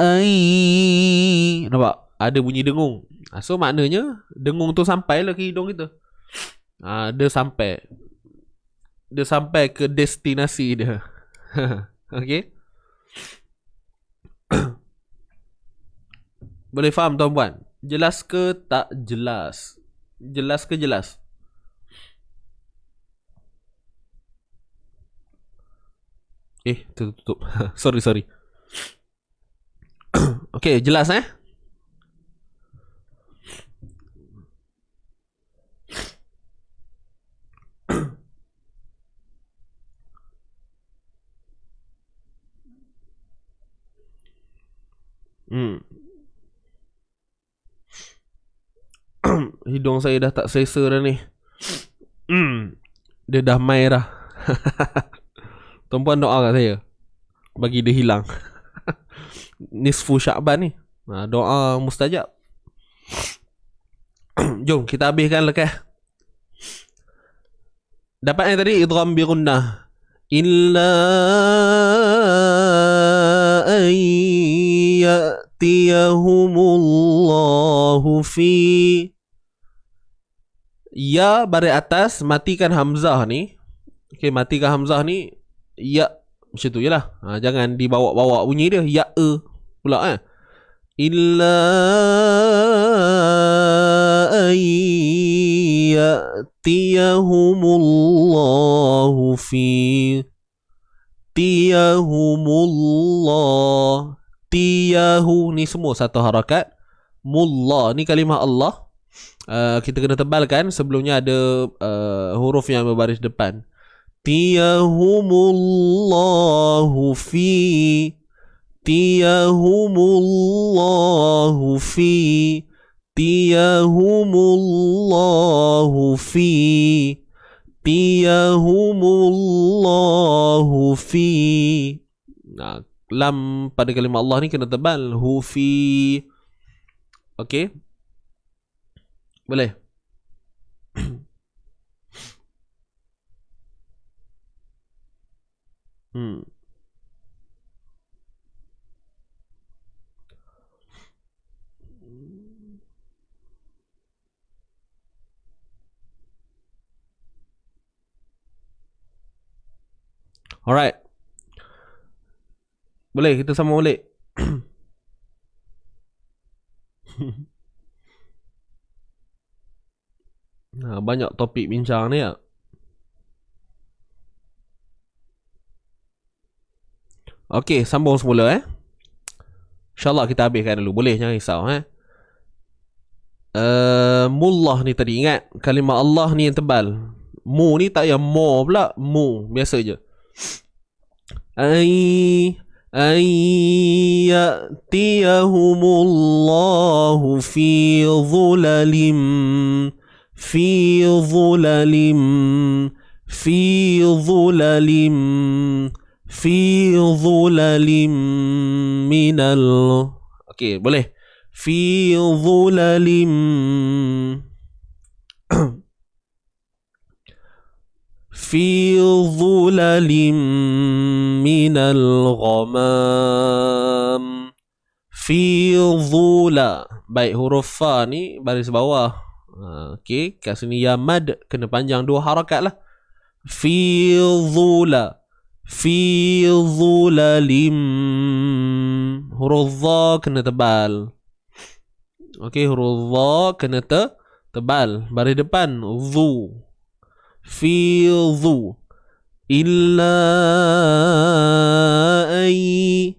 ai. Nampak? Ada bunyi dengung. So maknanya dengung tu sampai lah ke hidung kita. Dia sampai ke destinasi dia. Okey. Boleh faham tuan-puan? Jelas ke tak jelas? Jelas ke jelas? Tutup. Sorry. Okey, jelas Hidung saya dah tak selesa dah ni. Dia dah mai dah. Tuan-puan doa kat saya bagi dia hilang. Nisfu Sya'ban ni. Doa mustajab. Jom kita habiskan lekah. Dapat yang tadi idgham bi gunnah. Illa ayyatiyahumullahu fi. Ya baris atas, matikan hamzah ni. Okey, matikan hamzah ni. Ya, macam tu je lah. Jangan dibawa-bawa bunyi dia. Ya pula Illa ayyatiyahumullahu fi. Tiyahumullah. Tiyahu ni semua satu harakat. Mullah ni kalimah Allah. Kita kena tebalkan. Sebelumnya ada huruf yang berbaris depan. Tiyahumullahu fi. Tiyahumullahu fi. Tiyahumullahu fi. Tiyahumullahu fi. Lam pada kalimah Allah ni kena tebal. Hu fi. Okey. Boleh. Alright. Boleh kita sama balik. Banyak topik bincang ni ya. Okey, sambung semula InsyaAllah kita habiskan dulu. Boleh, jangan risau Mullah ni tadi, ingat kalimah Allah ni yang tebal. Mu ni tak yang mo pula. Mu, biasa je. Ayyatiyahumullahu fi dhulalin. Fi dhulalin. Fi dhulalin. Fi dhulalin minal. Okey, boleh. Fi dhulalin. Fi dhulalin minal ghamam. Fi dhula. Baik, huruf fa ni baris bawah. Okey, kat sini ya mad kena panjang 2 harakat lah. Fi dhula. Fi dhulalim. Huruf dha kena tebal. Okey, huruf dha kena tebal. Baris depan dhu. Fi dhu. Illa ay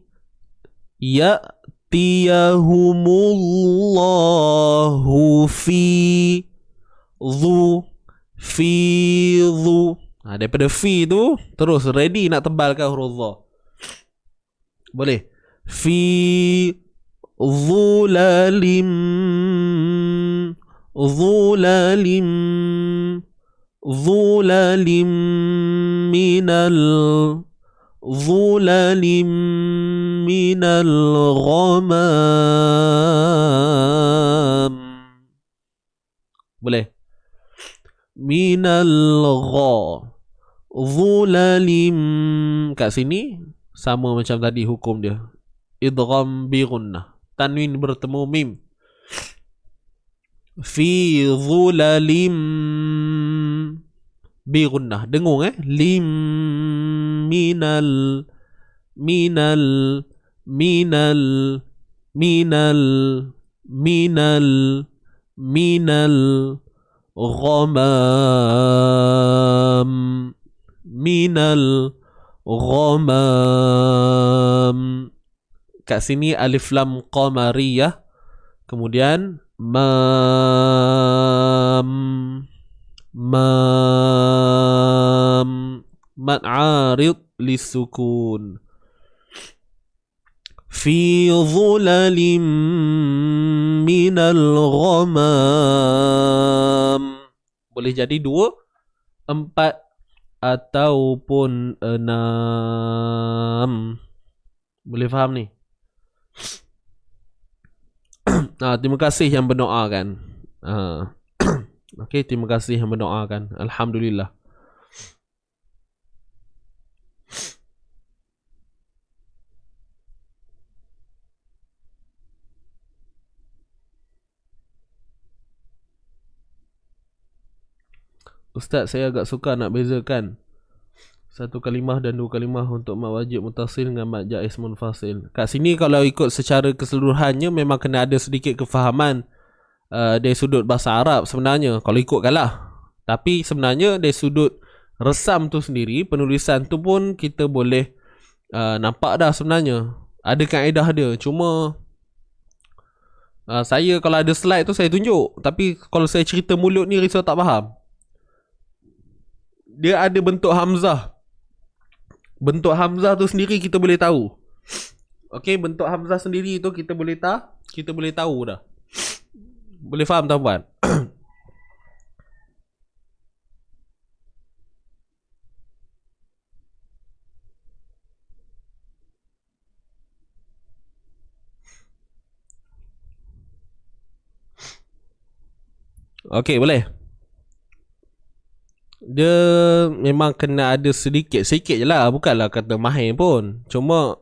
ya'tiyahumullahu fi dhu. Daripada fi tu terus ready nak tebalkan huruf dha. Boleh. Fi dhulalim minal ghamam. Boleh. Minal gha. Dhulalim. Kat sini sama macam tadi hukum dia. Idgham bi gunnah. Tanwin bertemu mim. Fi dhulalim bi gunnah. Dengung lim minal ghamam. Minal ghamam. Kat sini alif lam qamariyah. Kemudian mam mad arid lisukun. Fi dhulalin minal ghamam. Boleh jadi 2, 4 ataupun 6. Boleh faham ni? Terima kasih yang berdoakan. Okey, terima kasih yang berdoakan. Alhamdulillah. Ustaz, saya agak sukar nak bezakan satu kalimah dan 2 kalimah untuk mad wajib mutasil dengan mad jaiz munfasil. Kat sini kalau ikut secara keseluruhannya memang kena ada sedikit kefahaman dari sudut bahasa Arab sebenarnya, kalau ikutkanlah. Tapi sebenarnya dari sudut resam tu sendiri, penulisan tu pun kita boleh nampak dah sebenarnya. Ada kaedah dia. Cuma saya kalau ada slide tu saya tunjuk. Tapi kalau saya cerita mulut ni risau tak faham. Dia ada bentuk hamzah. Bentuk hamzah tu sendiri kita boleh tahu. Okey, bentuk hamzah sendiri tu kita boleh tahu dah. Boleh faham tuan-puan? Okey, boleh. Dia memang kena ada sikit je lah. Bukanlah kata mahir pun. Cuma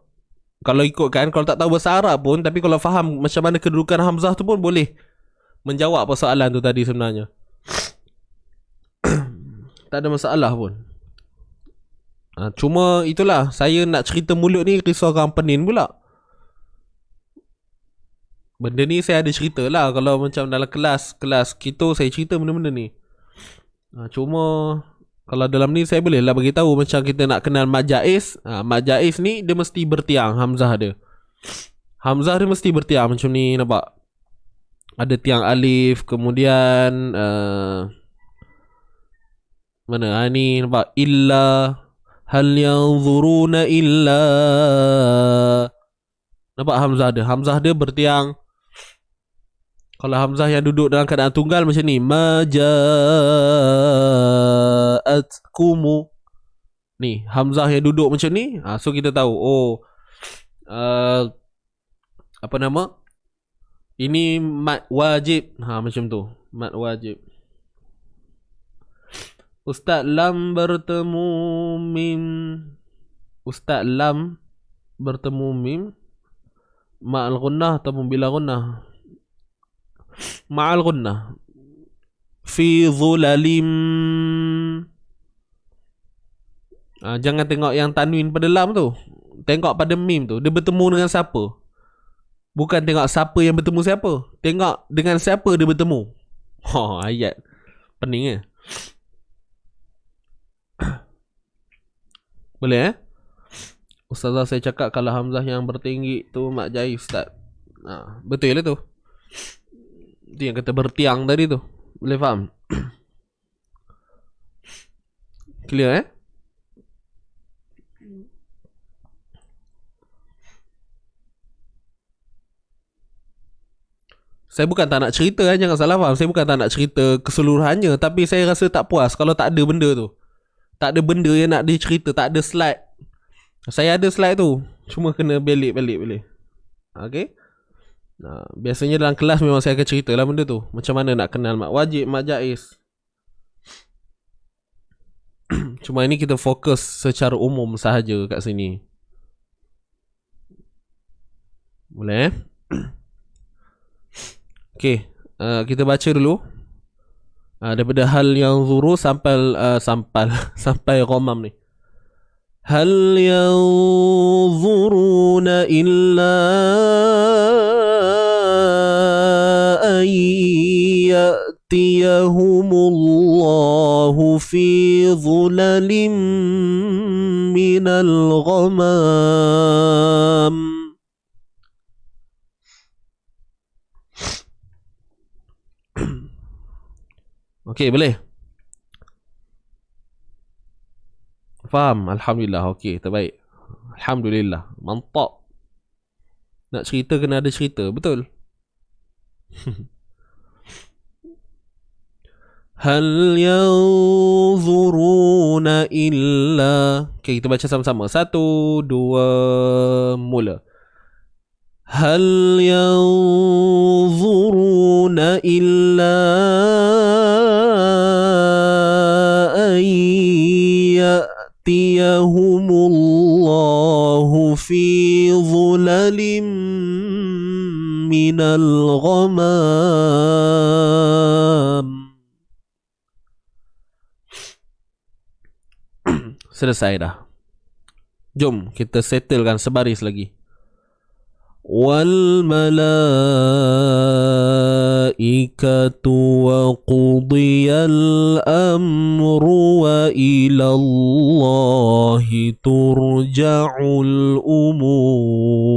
kalau ikutkan, kalau tak tahu bahasa Arab pun, tapi kalau faham macam mana kedudukan hamzah tu pun boleh menjawab persoalan tu tadi sebenarnya. Tak ada masalah pun. Cuma itulah, saya nak cerita mulut ni risau orang penin pula. Benda ni saya ada cerita lah. Kalau macam dalam kelas kita, saya cerita benda-benda ni. Cuma kalau dalam ni saya boleh lah bagi tahu macam kita nak kenal mad jaiz. Mad jaiz ni dia mesti bertiang hamzah dia. Hamzah dia mesti bertiang macam ni, nampak? Ada tiang alif, kemudian mana? Ni nampak? Illa hal yanzuruna illa. Nampak hamzah dia? Hamzah dia bertiang. Kalau hamzah yang duduk dalam keadaan tunggal macam ni, maja'atkumu. Ni, hamzah yang duduk macam ni. So kita tahu, apa nama? Ini mad wajib. Macam tu, mad wajib. Ustaz lam bertemu mim. Ustaz lam bertemu mim ma'al gunnah ataupun bila gunnah? Ma'al gunnah. Fi dhulalim. Jangan tengok yang tanwin pada lam tu. Tengok pada mim tu. Dia bertemu dengan siapa. Bukan tengok siapa yang bertemu siapa. Tengok dengan siapa dia bertemu. Ayat. Pening Boleh Ustazah saya cakap kalau Hamzah yang bertinggi tu Mak Jai Ustaz. Betul lah tu. Itu yang kata bertiang tadi tu. Boleh faham? Clear Saya bukan tak nak cerita jangan salah faham. Saya bukan tak nak cerita keseluruhannya, tapi saya rasa tak puas kalau tak ada benda tu. Tak ada benda yang nak dicerita, tak ada slide. Saya ada slide tu, cuma kena balik. Okay. Biasanya dalam kelas memang saya akan cerita lah benda tu. Macam mana nak kenal mak wajib, mak jaiz. Cuma ini kita fokus secara umum sahaja kat sini. Boleh Okay, kita baca dulu. Daripada hal yang zuru sampai ghamam ni. Hal yanzuruna illa an ya'tiyahumullahu fi dhulalin minal ghamam. Okey, boleh? Faham? Alhamdulillah. Okey, terbaik. Alhamdulillah. Mantap. Nak cerita kena ada cerita. Betul? Hal yanzuruna illa. Okey, kita baca sama-sama. 1, 2, mula. Hal yanzuruna illa an ya'tiyahumullahu fi dhulalin minal ghamam. Selesai dah. Jom kita settlekan sebaris lagi. Wal malaikatu wa qudiyal amru wa ila Allahi turja'ul umur.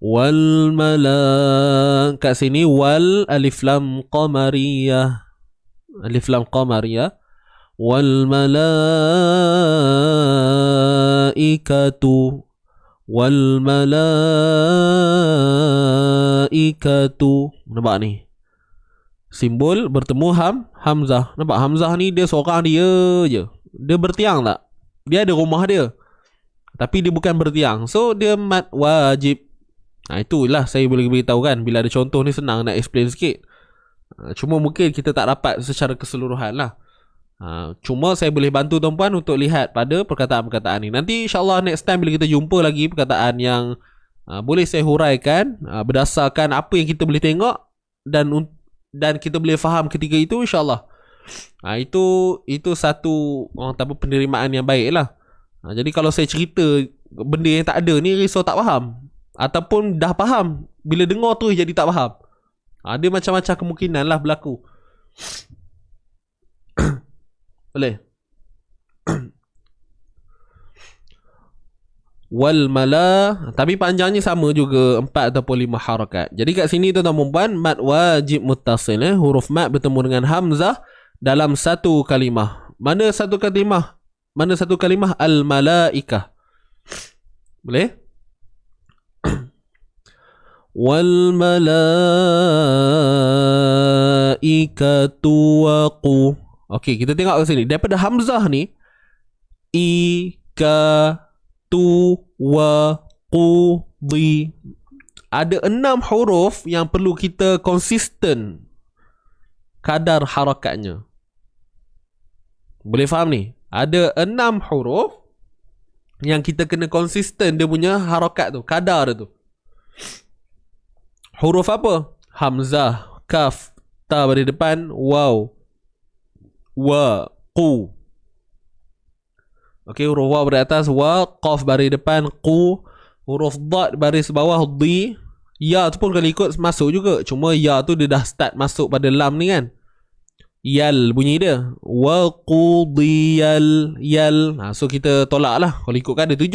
Wal kat sini wal alif lam qamariyah. Alif lam qamariyah. Wal malaikatu nampak ni simbol bertemu hamzah. Nampak hamzah ni dia seorang dia je. Dia bertiang tak? Dia ada rumah dia, tapi dia bukan bertiang. So dia mat wajib. Itulah saya boleh beritahu kan. Bila ada contoh ni senang nak explain sikit. Cuma mungkin kita tak dapat secara keseluruhan lah. Cuma saya boleh bantu tuan-puan untuk lihat pada perkataan-perkataan ni. Nanti insyaAllah next time bila kita jumpa lagi perkataan yang boleh saya huraikan berdasarkan apa yang kita boleh tengok dan kita boleh faham ketika itu, insyaAllah. Itu satu orang tahu penerimaan yang baik lah. Jadi kalau saya cerita benda yang tak ada ni, risau tak faham, ataupun dah faham, bila dengar tu jadi tak faham. Ada macam-macam kemungkinan lah berlaku. Boleh. Wal mala, tapi panjangnya sama juga 4 ataupun 5 harakat. Jadi kat sini tuan-tuan puan, mad wajib muttasil, huruf mad bertemu dengan hamzah dalam satu kalimah. Mana satu kalimah? Al malaikah. Boleh? Wal malaikatu waqu. Okey, kita tengok ke sini. Daripada hamzah ni, di. Ada 6 huruf yang perlu kita konsisten kadar harakatnya. Boleh faham ni? Ada 6 huruf yang kita kena konsisten dia punya harakat tu, kadar tu. Huruf apa? Hamzah, kaf, Ta baris depan waw. Wa qu. Okey, huruf waw baris atas wa, qaf baris depan qu, huruf dad baris bawah di. Ya tu pun kalau ikut masuk juga. Cuma ya tu dia dah start masuk pada lam ni kan. Yal bunyi dia. Wa qudiyal yal. So kita tolak lah. Kalau ikutkan ada 7.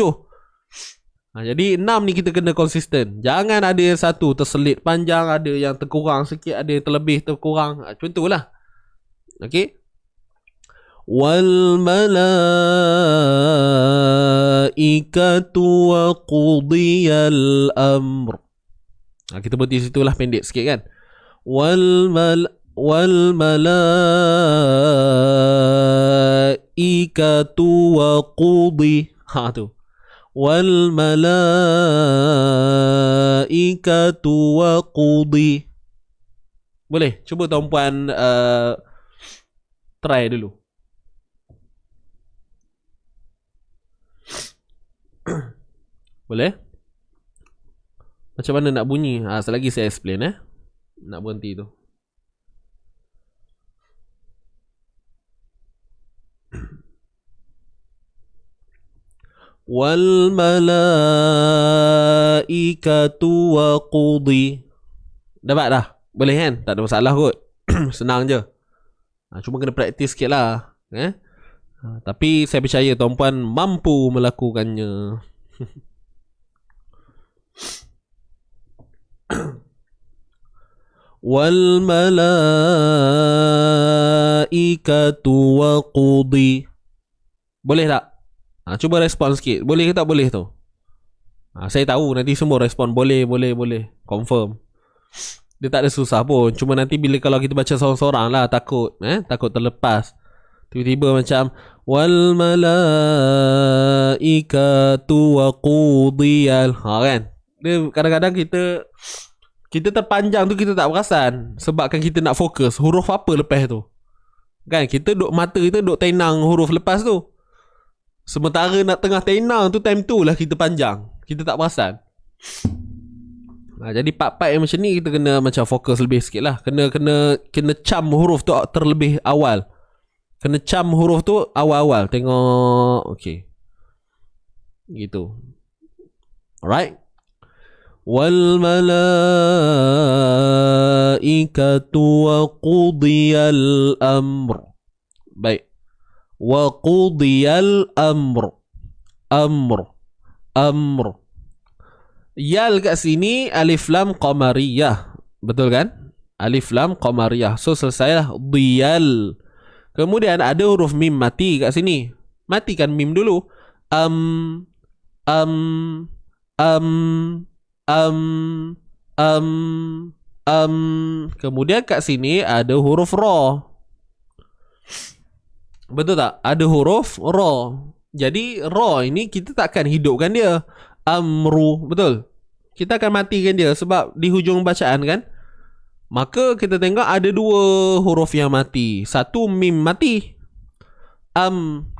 Jadi 6 ni kita kena konsisten. Jangan ada yang satu terselit panjang, ada yang terkurang sikit, ada yang terlebih terkurang. Macam tu lah. Okay. Wal malaikatu wa qudiyal amr. Kita berhenti situ lah, pendek sikit kan. Wal malaikatu wa qudi. Tu. Wal malaikatu wa qudi. Boleh? Cuba tuan-puan try dulu. Boleh? Macam mana nak bunyi? Selagi saya explain nak berhenti tu. Wal malaikatu wa qudi. Dapat dah? Boleh kan? Tak ada masalah kot. Senang je. Cuma kena praktis sikit lah. Tapi saya percaya tuan-puan mampu melakukannya. Wal malaikatu wa qudi. Boleh tak? Cuba respon sikit. Boleh ke tak boleh tu? Saya tahu nanti semua respon boleh. Confirm. Dia tak ada susah pun. Cuma nanti bila kalau kita baca seorang-seorang lah, takut takut terlepas. Tiba-tiba macam wal malaikatu wa qudiyal. Kan? Dia kadang-kadang kita terpanjang tu kita tak perasan. Sebabkan kita nak fokus huruf apa lepas tu. Kan? Mata kita duk tenang huruf lepas tu. Sementara nak tengah tenang tu, time tu lah kita panjang. Kita tak perasan. Jadi part-part yang macam ni kita kena macam fokus lebih sikit lah. Kena cam huruf tu terlebih awal. Kena cam huruf tu awal-awal. Tengok. Okay. Gitu. Alright. Wal malaikatu wa qudiyal amr. Baik. Wa qudiyal amr. Yal kat sini alif lam qamariyah. Betul kan? Alif lam qamariyah. So selesailah diyal. Kemudian ada huruf mim mati kat sini. Matikan mim dulu. Kemudian kat sini ada huruf ra. Betul tak? Ada huruf ra. Jadi ra ini kita takkan hidupkan dia. Amru. Betul? Kita akan matikan dia sebab di hujung bacaan kan. Maka kita tengok ada 2 huruf yang mati. Satu mim mati.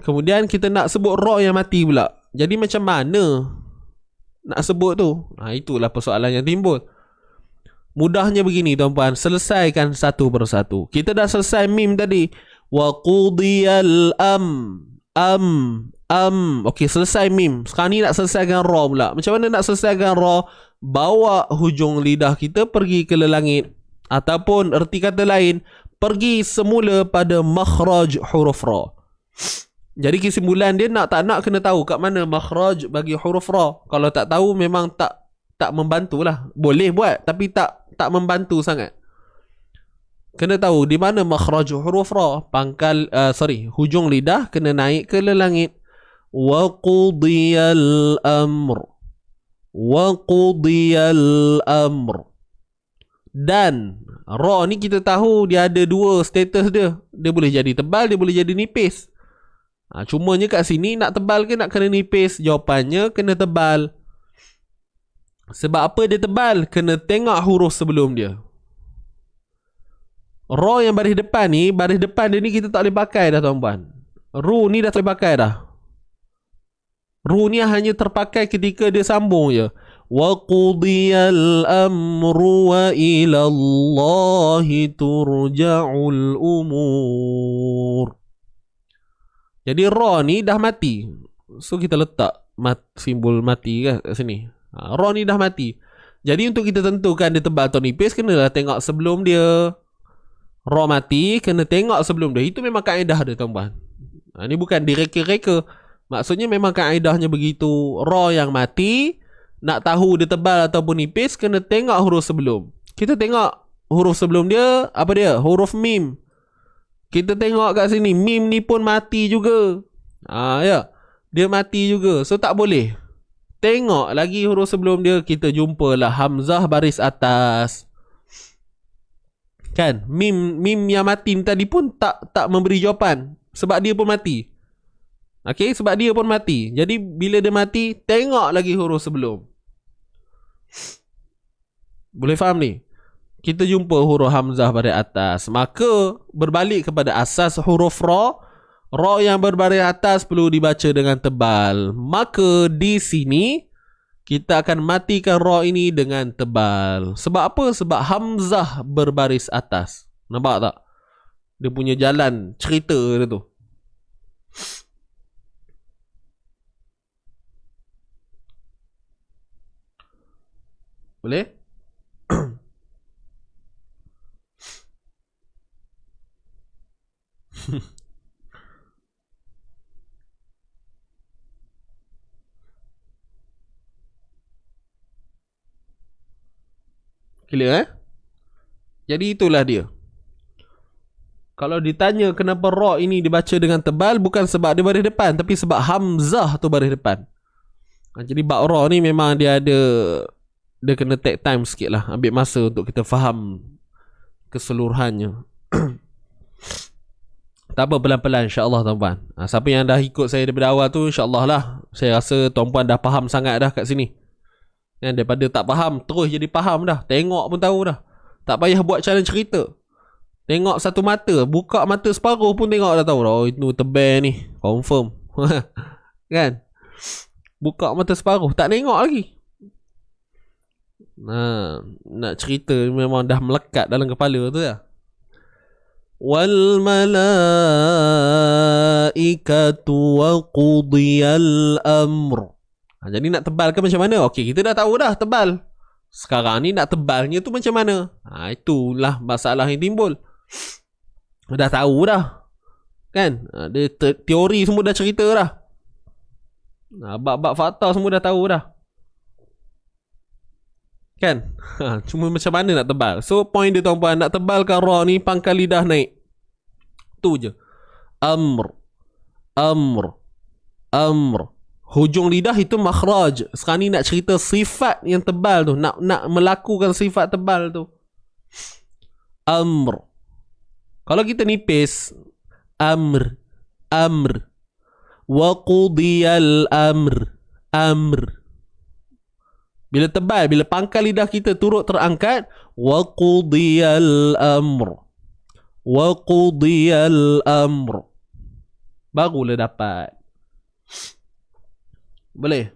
Kemudian kita nak sebut ra yang mati pula. Jadi macam mana nak sebut tu? Itulah persoalan yang timbul. Mudahnya begini tuan-puan. Selesaikan satu persatu. Kita dah selesai mim tadi. Wa qudiyal Okey, selesai mim. Sekarang ni nak selesaikan ra pula. Macam mana nak selesaikan ra? Bawa hujung lidah kita pergi ke langit. Ataupun erti kata lain, pergi semula pada makhraj huruf ra. Jadi kesimpulan dia tak nak kena tahu kat mana makhraj bagi huruf ra. Kalau tak tahu memang tak membantulah. Boleh buat tapi tak membantu sangat. Kena tahu di mana makhraj huruf ra. Hujung lidah kena naik ke langit. Wa qudiyal amr. Dan ra ni kita tahu dia ada 2 status dia. Dia boleh jadi tebal, dia boleh jadi nipis. Cumanya kat sini nak tebal ke nak kena nipis? Jawapannya kena tebal. Sebab apa dia tebal? Kena tengok huruf sebelum dia. Ra yang baris depan ni kita tak boleh pakai dah tuan-puan. Ru ni dah tak boleh pakai dah. Ru ni hanya terpakai ketika dia sambung je. وقضي الأمر وإلى الله ترجع الأمور. Jadi ra ni dah mati. So kita letak simbol mati kan kat sini. Ra ni dah mati. Jadi untuk kita tentukan dia tebal atau nipis, kenalah tengok sebelum dia. Ra mati, kena tengok sebelum dia. Itu memang kaedah dia, tuan-tuan. Ni bukan direka-reka. Maksudnya memang kaedahnya begitu. Ra yang mati, nak tahu dia tebal ataupun nipis, kena tengok huruf sebelum. Kita tengok huruf sebelum dia, apa dia? Huruf mim. Kita tengok kat sini, mim ni pun mati juga. Ya. Dia mati juga. So tak boleh. Tengok lagi huruf sebelum dia, kita jumpalah hamzah baris atas. Kan? Mim yang mati tadi pun tak memberi jawapan. Sebab dia pun mati. Okey, sebab dia pun mati. Jadi bila dia mati, tengok lagi huruf sebelum. Boleh faham ni? Kita jumpa huruf hamzah baris atas. Maka berbalik kepada asas huruf ra. Ra yang berbaris atas perlu dibaca dengan tebal. Maka di sini kita akan matikan ra ini dengan tebal. Sebab apa? Sebab hamzah berbaris atas. Nampak tak? Dia punya jalan cerita dia tu. Boleh? Clear Jadi itulah dia. Kalau ditanya kenapa ra ini dibaca dengan tebal, bukan sebab dia baris depan, tapi sebab hamzah tu baris depan. Jadi bab ra ni memang dia kena take time sikit lah. Ambil masa untuk kita faham keseluruhannya. Tak apa, pelan-pelan insyaAllah tuan-puan. Siapa yang dah ikut saya daripada awal tu, insyaAllah lah. Saya rasa tuan-puan dah faham sangat dah kat sini. Daripada tak faham, terus jadi faham dah. Tengok pun tahu dah. Tak payah buat challenge cerita. Tengok satu mata, buka mata separuh pun tengok dah tahu dah. Oh, itu tebal ni, confirm. Kan? Buka mata separuh, tak tengok lagi. Nak cerita memang dah melekat dalam kepala tu ya. Wal malaikatu wa qudiyal amr. Jadi nak tebalkan macam mana? Okey, kita dah tahu dah tebal. Sekarang ni nak tebalnya tu macam mana? Itulah masalah yang timbul. Dah tahu dah. Kan? Dia teori semua dah cerita dah. Bab-bab fakta semua dah tahu dah. Kan? Cuma macam mana nak tebal. So point dia tuan-puan, nak tebalkan ra ni pangkal lidah naik. Tu je. Amr. Hujung lidah itu makhraj. Sekarang ni nak cerita sifat yang tebal tu. Nak melakukan sifat tebal tu. Amr. Kalau kita nipis, amr. Wa qudiyal amr. Bila tebal, bila pangkal lidah kita turut terangkat, wa qudiyal amr. Barulah dapat. Boleh?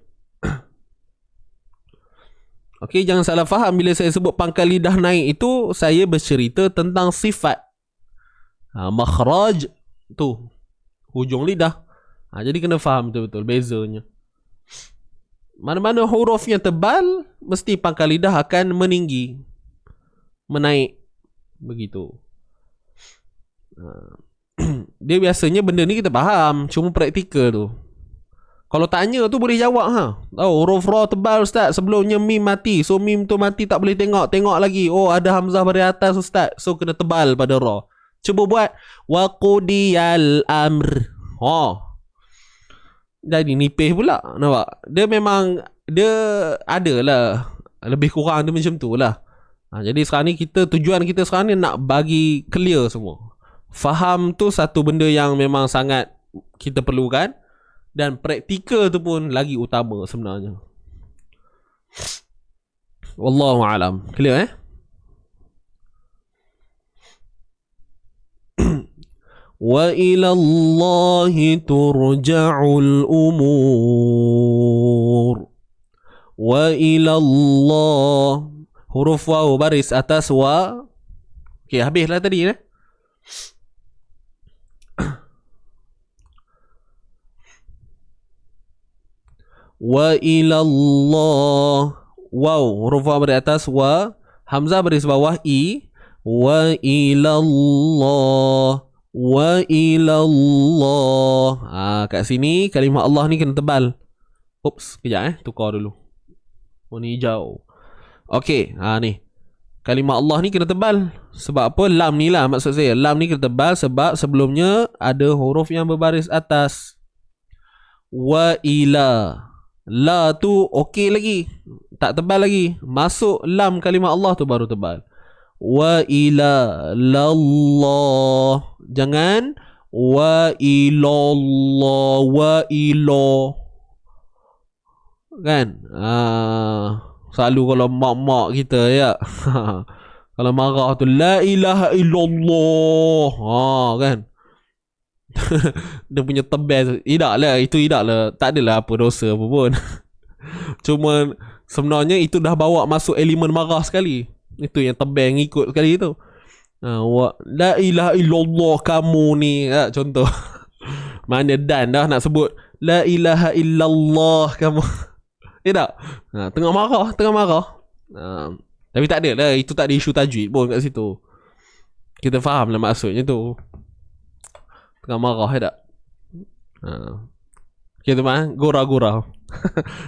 Okey, jangan salah faham bila saya sebut pangkal lidah naik itu, saya bercerita tentang sifat. Makhraj tu hujung lidah. Jadi kena faham betul-betul bezanya. Mana-mana huruf yang tebal, mesti pangkal lidah akan meninggi, menaik. Begitu. Dia biasanya benda ni kita faham, cuma praktikal tu. Kalau tanya tu boleh jawab huruf ra tebal ustaz, sebelumnya mim mati. So mim tu mati tak boleh tengok. Tengok lagi. Oh, ada hamzah baris atas ustaz. So kena tebal pada ra. Cuba buat wa qudiyal amr. Jadi nipis pula. Nampak? Dia memang dia adalah lebih kurang dia macam tu lah. Jadi sekarang ni tujuan kita sekarang ni nak bagi clear semua. Faham tu satu benda yang memang sangat kita perlukan. Dan praktikal tu pun lagi utama sebenarnya. Wallahu alam. Clear Wa ila Allahi turja'ul umur. Wa ilallah. Huruf waw baris atas wa. Okey, habislah tadi Wa ilallah. Waw huruf waw baris atas wa. Hamzah baris bawah i. Wa ilallah. Wa ilallah. Kat sini kalimah Allah ni kena tebal. Oops, kejap tukar dulu. Warna hijau. Okey, ni. Kalimah Allah ni kena tebal. Sebab apa? Lam ni lah maksud saya. Lam ni kena tebal sebab sebelumnya ada huruf yang berbaris atas. Wa ila. La tu okey lagi. Tak tebal lagi. Masuk lam kalimah Allah tu baru tebal. Wa ila lallah. Jangan wa ilallah. Wa ilo. Kan? Selalu kalau mak-mak kita ya. Kalau marah tu la ilaha illallah. Kan? Dia punya tebal. Tidaklah, itu tidaklah. Tak adalah apa dosa apa pun. Cuma sebenarnya itu dah bawa masuk elemen marah sekali. Itu yang tebal ngikut sekali tu. La ilaha illallah kamu ni. Contoh. Mana dan dah nak sebut la ilaha illallah kamu. Tak? Tengah marah. Tapi tak ada lah. Itu tak ada isu tajwid pun kat situ. Kita faham lah maksudnya tu. Tengah marah tak? Okay tu gurau-gurau.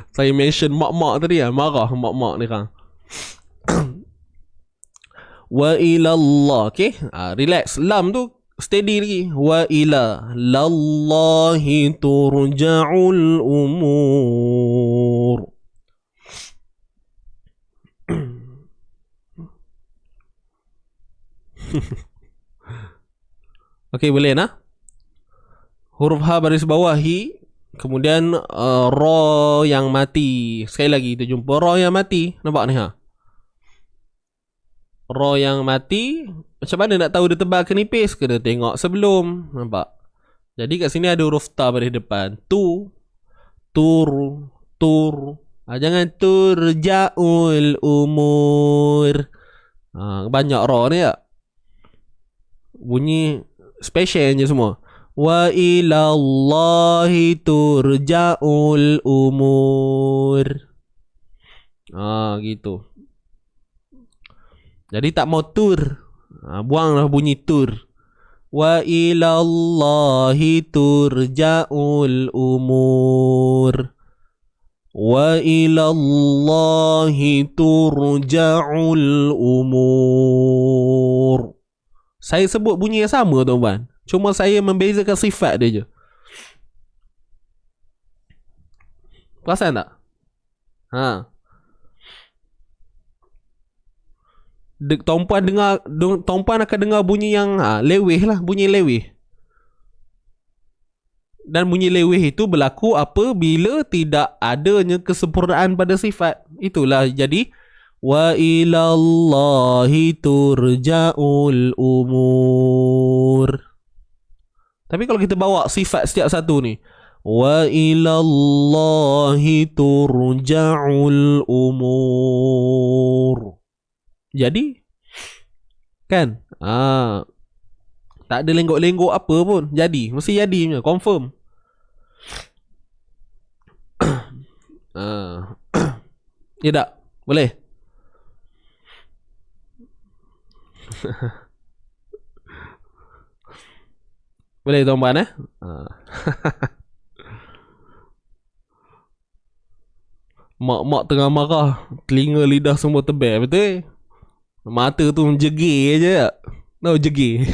Saya mention mak-mak tadi lah. Marah mak-mak ni kan. Wa ilallah. Okay, relax. Lam tu steady lagi. Wa ila lallahi turja'ul umur. Okey, boleh nah? Huruf ha baris bawah hi, kemudian ra yang mati. Sekali lagi kita jumpa ra yang mati. Nampak ni ha? Ra yang mati, macam mana nak tahu dia tebal ke nipis? Kena tengok sebelum. Nampak? Jadi kat sini ada huruf ta baris depan. Tu, tur. Jangan turja'ul umur. Banyak ra ni tak? Bunyi special je semua. Wa ilallahi turja'ul umur. Gitu. Jadi tak mau tur. Buanglah bunyi tur. Wa ilallahi turja'ul umur. Wa ilallahi turja'ul umur. Saya sebut bunyi yang sama tuan-tuan. Cuma saya membezakan sifat dia je. Perasan tak? Tuan-puan akan dengar bunyi yang lewih lah. Bunyi lewih. Dan bunyi lewih itu berlaku apabila tidak adanya kesempurnaan pada sifat. Itulah jadi wa ilallahi turja'ul umur. Tapi kalau kita bawa sifat setiap satu ni, wa ilallahi turja'ul umur. Jadi kan? Tak ada lenggok-lenggok apa pun. Jadi, mesti jadi punya, confirm. Ya tak? Boleh? Boleh tuan-tuan Mak-mak tengah marah, telinga lidah semua tebal, betul? Mata tu menjegir je. Tahu jegir.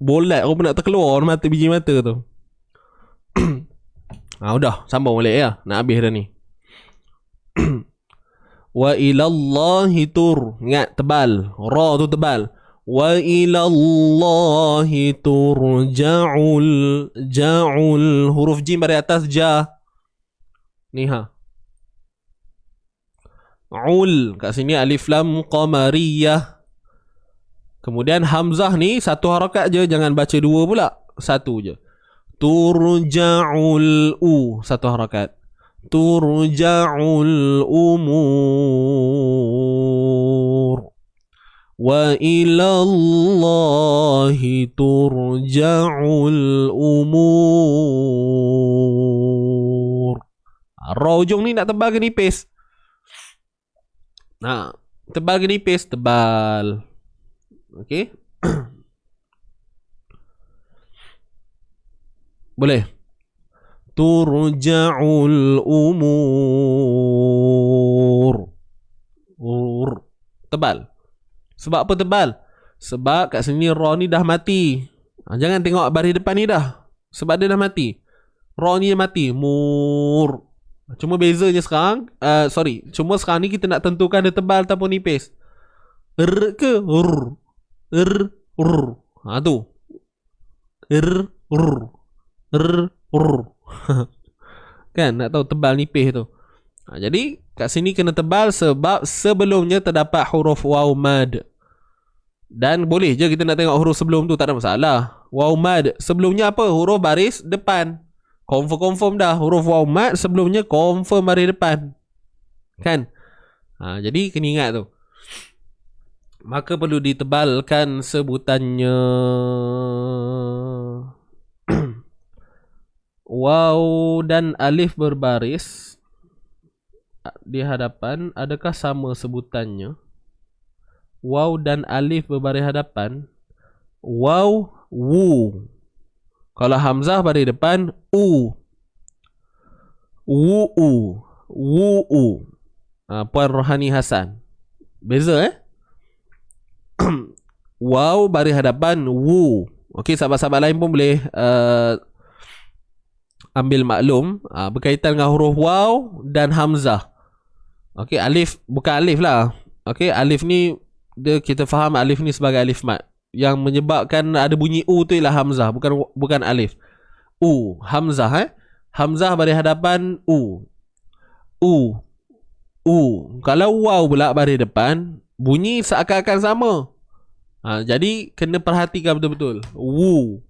Bolat kau pun nak terkeluar mata, biji mata tu. Udah, sambung balik ya. Nak habis dah ni. Wa ilallahi tur. Ingat tebal. Ra tu tebal. Wa ilallahi turja'ul ja'ul. Huruf jim dari atas ja. Ni ha. Ul. Kat sini alif lam qamariyah. Kemudian hamzah ni satu harakat je. Jangan baca dua pula. Satu je. Turja'ul u. Satu harakat. turja'ul umur wa ilallahi turja'ul umur. Ra ujung ni nak tebal ke nipis? Nah, tebal ke nipis? Tebal. Okey. Boleh. Turja'ul umur. Tebal. Sebab apa tebal? Sebab kat sini ra ni dah mati. Jangan tengok baris depan ni dah. Sebab dia dah mati. Ra ni dah mati. Mur. Cuma bezanya sekarang, cuma sekarang ni kita nak tentukan dia tebal ataupun nipis. Ke tu. Kan nak tahu tebal nipis tu. Jadi kat sini kena tebal sebab sebelumnya terdapat huruf waw mad. Dan boleh je kita nak tengok huruf sebelum tu, tak ada masalah. Waw mad sebelumnya apa? Huruf baris depan. Confirm dah huruf waw mad sebelumnya confirm baris depan. Kan? Jadi kena ingat tu. Maka perlu ditebalkan sebutannya. Waw dan alif berbaris di hadapan, adakah sama sebutannya? Waw dan alif berbaris hadapan. Waw, wu. Kalau hamzah baris depan, u. Wu. Puan Rohani Hasan. Beza Waw baris hadapan, wu. Okey, sahabat-sahabat lain pun boleh ambil maklum berkaitan dengan huruf waw dan hamzah. Okey, alif bukan alif lah. Okey, alif ni kita faham alif ni sebagai alif mat. Yang menyebabkan ada bunyi u tu ialah hamzah, bukan alif. U, hamzah Hamzah baris hadapan u. Kalau waw pula baris depan, bunyi seakan-akan sama. Jadi kena perhatikan betul-betul. Wu.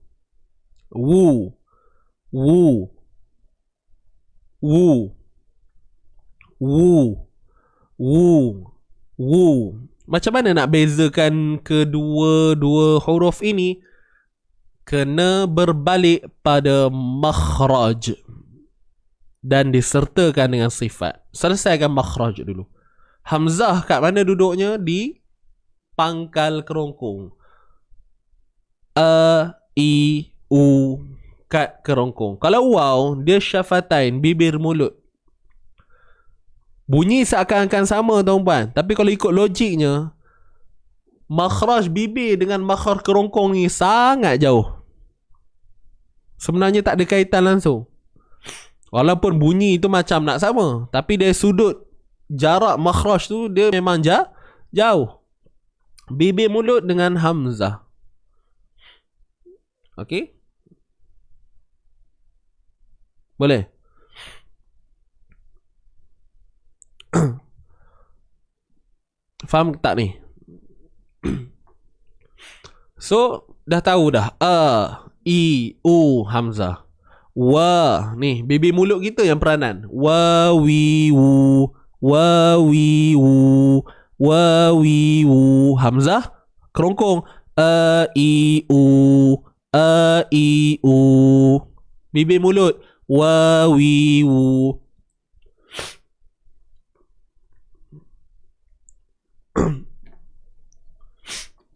Macam mana nak bezakan kedua-dua huruf ini? Kena berbalik pada makhraj dan disertakan dengan sifat. Selesaikan makhraj dulu. Hamzah kat mana duduknya? Di pangkal kerongkong. I, u, kat kerongkong. Kalau waw, dia syafatain, bibir mulut. Bunyi seakan-akan sama tuan-puan, tapi kalau ikut logiknya, makhraj bibir dengan makhraj kerongkong ni sangat jauh. Sebenarnya tak ada kaitan langsung. Walaupun bunyi itu macam nak sama, tapi dari sudut jarak makhraj tu dia memang jauh. Bibir mulut dengan hamzah. Okey? Boleh? Faham tak ni? So, dah tahu dah. I, u, hamzah. Wa, ni bibir mulut kita yang peranan. Wa, wi, wu. Wa, wi, wu. Wa, wi, wu. Hamzah kerongkong. I, u. I, u. Bibir mulut. Wa, wi, wu.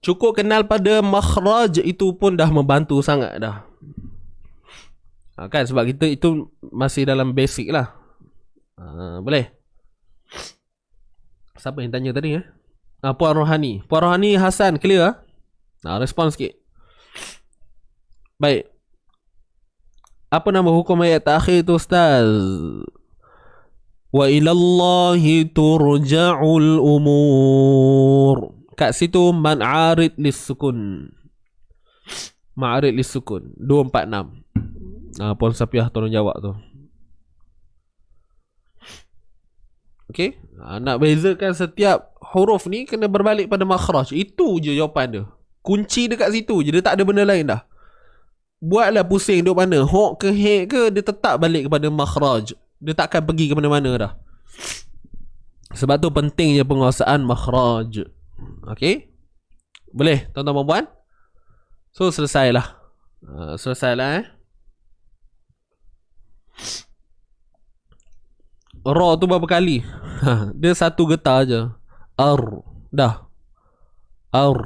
Cukup kenal pada makhraj itu pun dah membantu sangat dah. Kan sebab kita itu masih dalam basic lah. Boleh? Siapa yang tanya tadi Puan Rohani. Puan Rohani Hasan, clear respon sikit. Baik. Apa nama hukum ayat terakhir tu Ustaz? Wa ilallahi turja'ul umur. Kat situ man'arid lis-sukun. Ma'arid lis-sukun 246. Puan Safiah tolong jawab tu. Okey, nak bezakan setiap huruf ni kena berbalik pada makhraj. Itu je jawapan dia. Kunci dekat situ je, dia tak ada benda lain dah. Buatlah pusing duk mana, hok ke hek ke, dia tetap balik kepada makhraj. Dia takkan pergi ke mana-mana dah. Sebab tu pentingnya penguasaan makhraj. Okey? Boleh tuan-tuan dan puan? So selesailah. Selesailah Ra tu berapa kali? Dia satu getar je. Dah. R.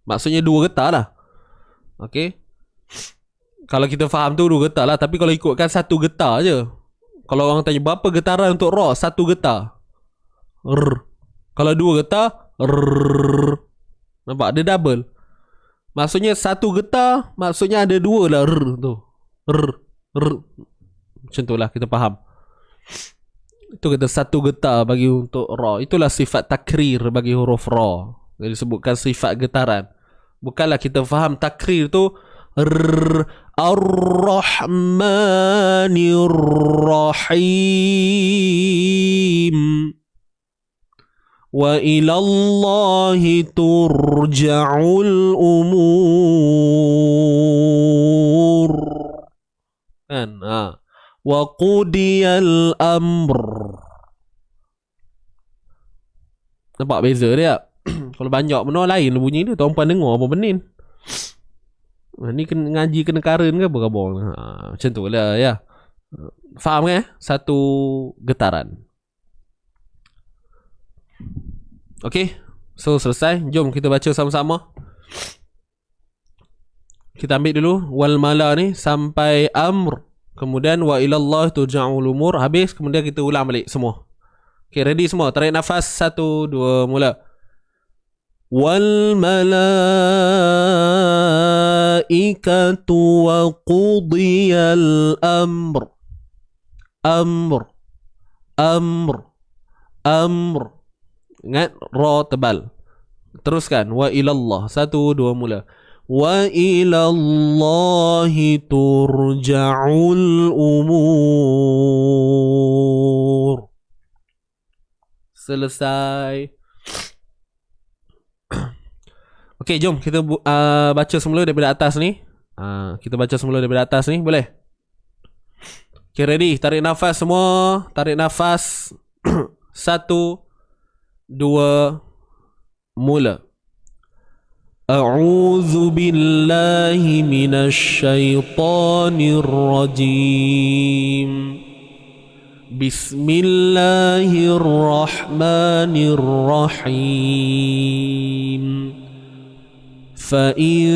Maksudnya dua getar lah. Okay. Kalau kita faham tu dua getar lah. Tapi kalau ikutkan satu getar je. Kalau orang tanya berapa getaran untuk Ra? Satu getar. Kalau dua getar, nampak? Dia double. Maksudnya satu getar, maksudnya ada dua lah tu. Macam tu lah kita faham. Itu kata satu getar bagi untuk Ra. Itulah sifat takrir bagi huruf Ra. Jadi disebutkan sifat getaran. Bukanlah kita faham takrir tu Ar-Rahmanir Rahim. Wa ilallahi turja'ul umur. Kan? Wa qudiyal amr. Nampak beza dia? Kalau banyak benda lain bunyi dia, tuan puan dengar apa benin. Ni kena ngaji kena karen ke apa khabar? Macam tu lah ya. Faham kan? Satu getaran. Okay, so selesai. Jom kita baca sama-sama. Kita ambil dulu wal mala ni sampai amr. Kemudian wa ilallah turja'ul umur. Habis, kemudian kita ulang balik semua. Okay, ready semua? Tarik nafas. 1, 2, mula. Wal malaikatu wa qudiyal amr. Amr. Ingat, Ra tebal. Teruskan. Wa ilallah. 1, 2, mula. Wa ilallahi turja'ul umur. Selesai. Okey, jom kita baca semula daripada atas ni. Kita baca semula daripada atas ni, boleh? Okay, ready? Tarik nafas semua. Tarik nafas. 1, 2, mula. A'udzu billahi minasy syaithanir rajim. Bismillahirrahmanirrahim. Fa in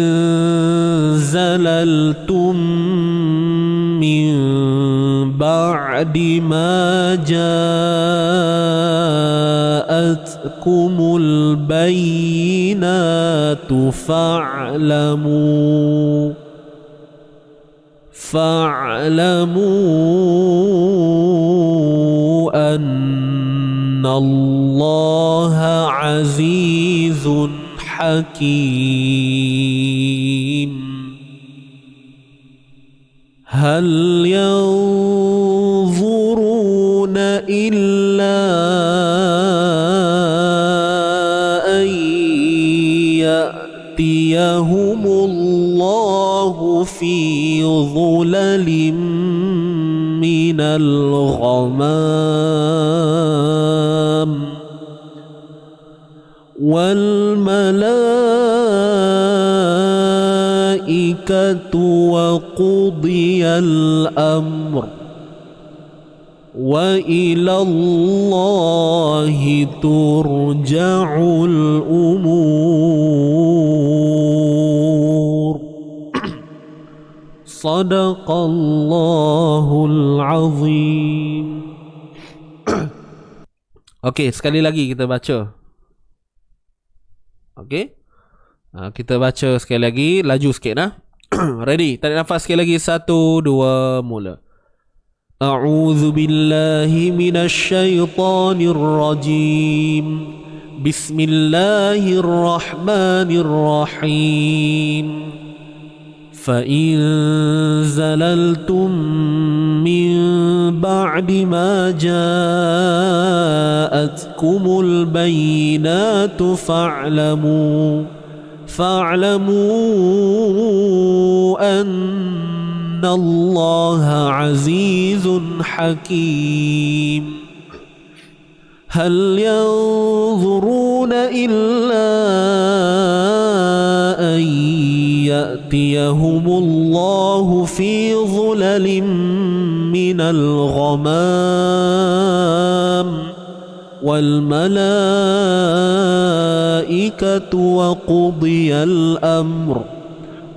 zalaltum min ba'di ma ja'atkumul bayyinatu fa'lamu annallaha azizun hakim. Hal yanzuruna illa an ya'tiyahumullahu fi dhulalin minal ghamam wal malaikatu wa qudiyal amr wa ilallahi turja'ul umur. Sadaqallahul azim. Okey, sekali lagi kita baca. Okey. Kita baca sekali lagi, laju sikit nah. Ready? Tarik nafas sekali lagi. 1, 2, mula. A'udzu billahi minasy syaithanir rajim. Bismillahirrahmanirrahim. Fa in zalaltum min ba'di ma ja'atkumul bayyinatu fa'lamu فاعلموا أن الله عزيز حكيم هل ينظرون إلا أن يأتيهم الله في ظلل من الغمام والملائكة وقضي الأمر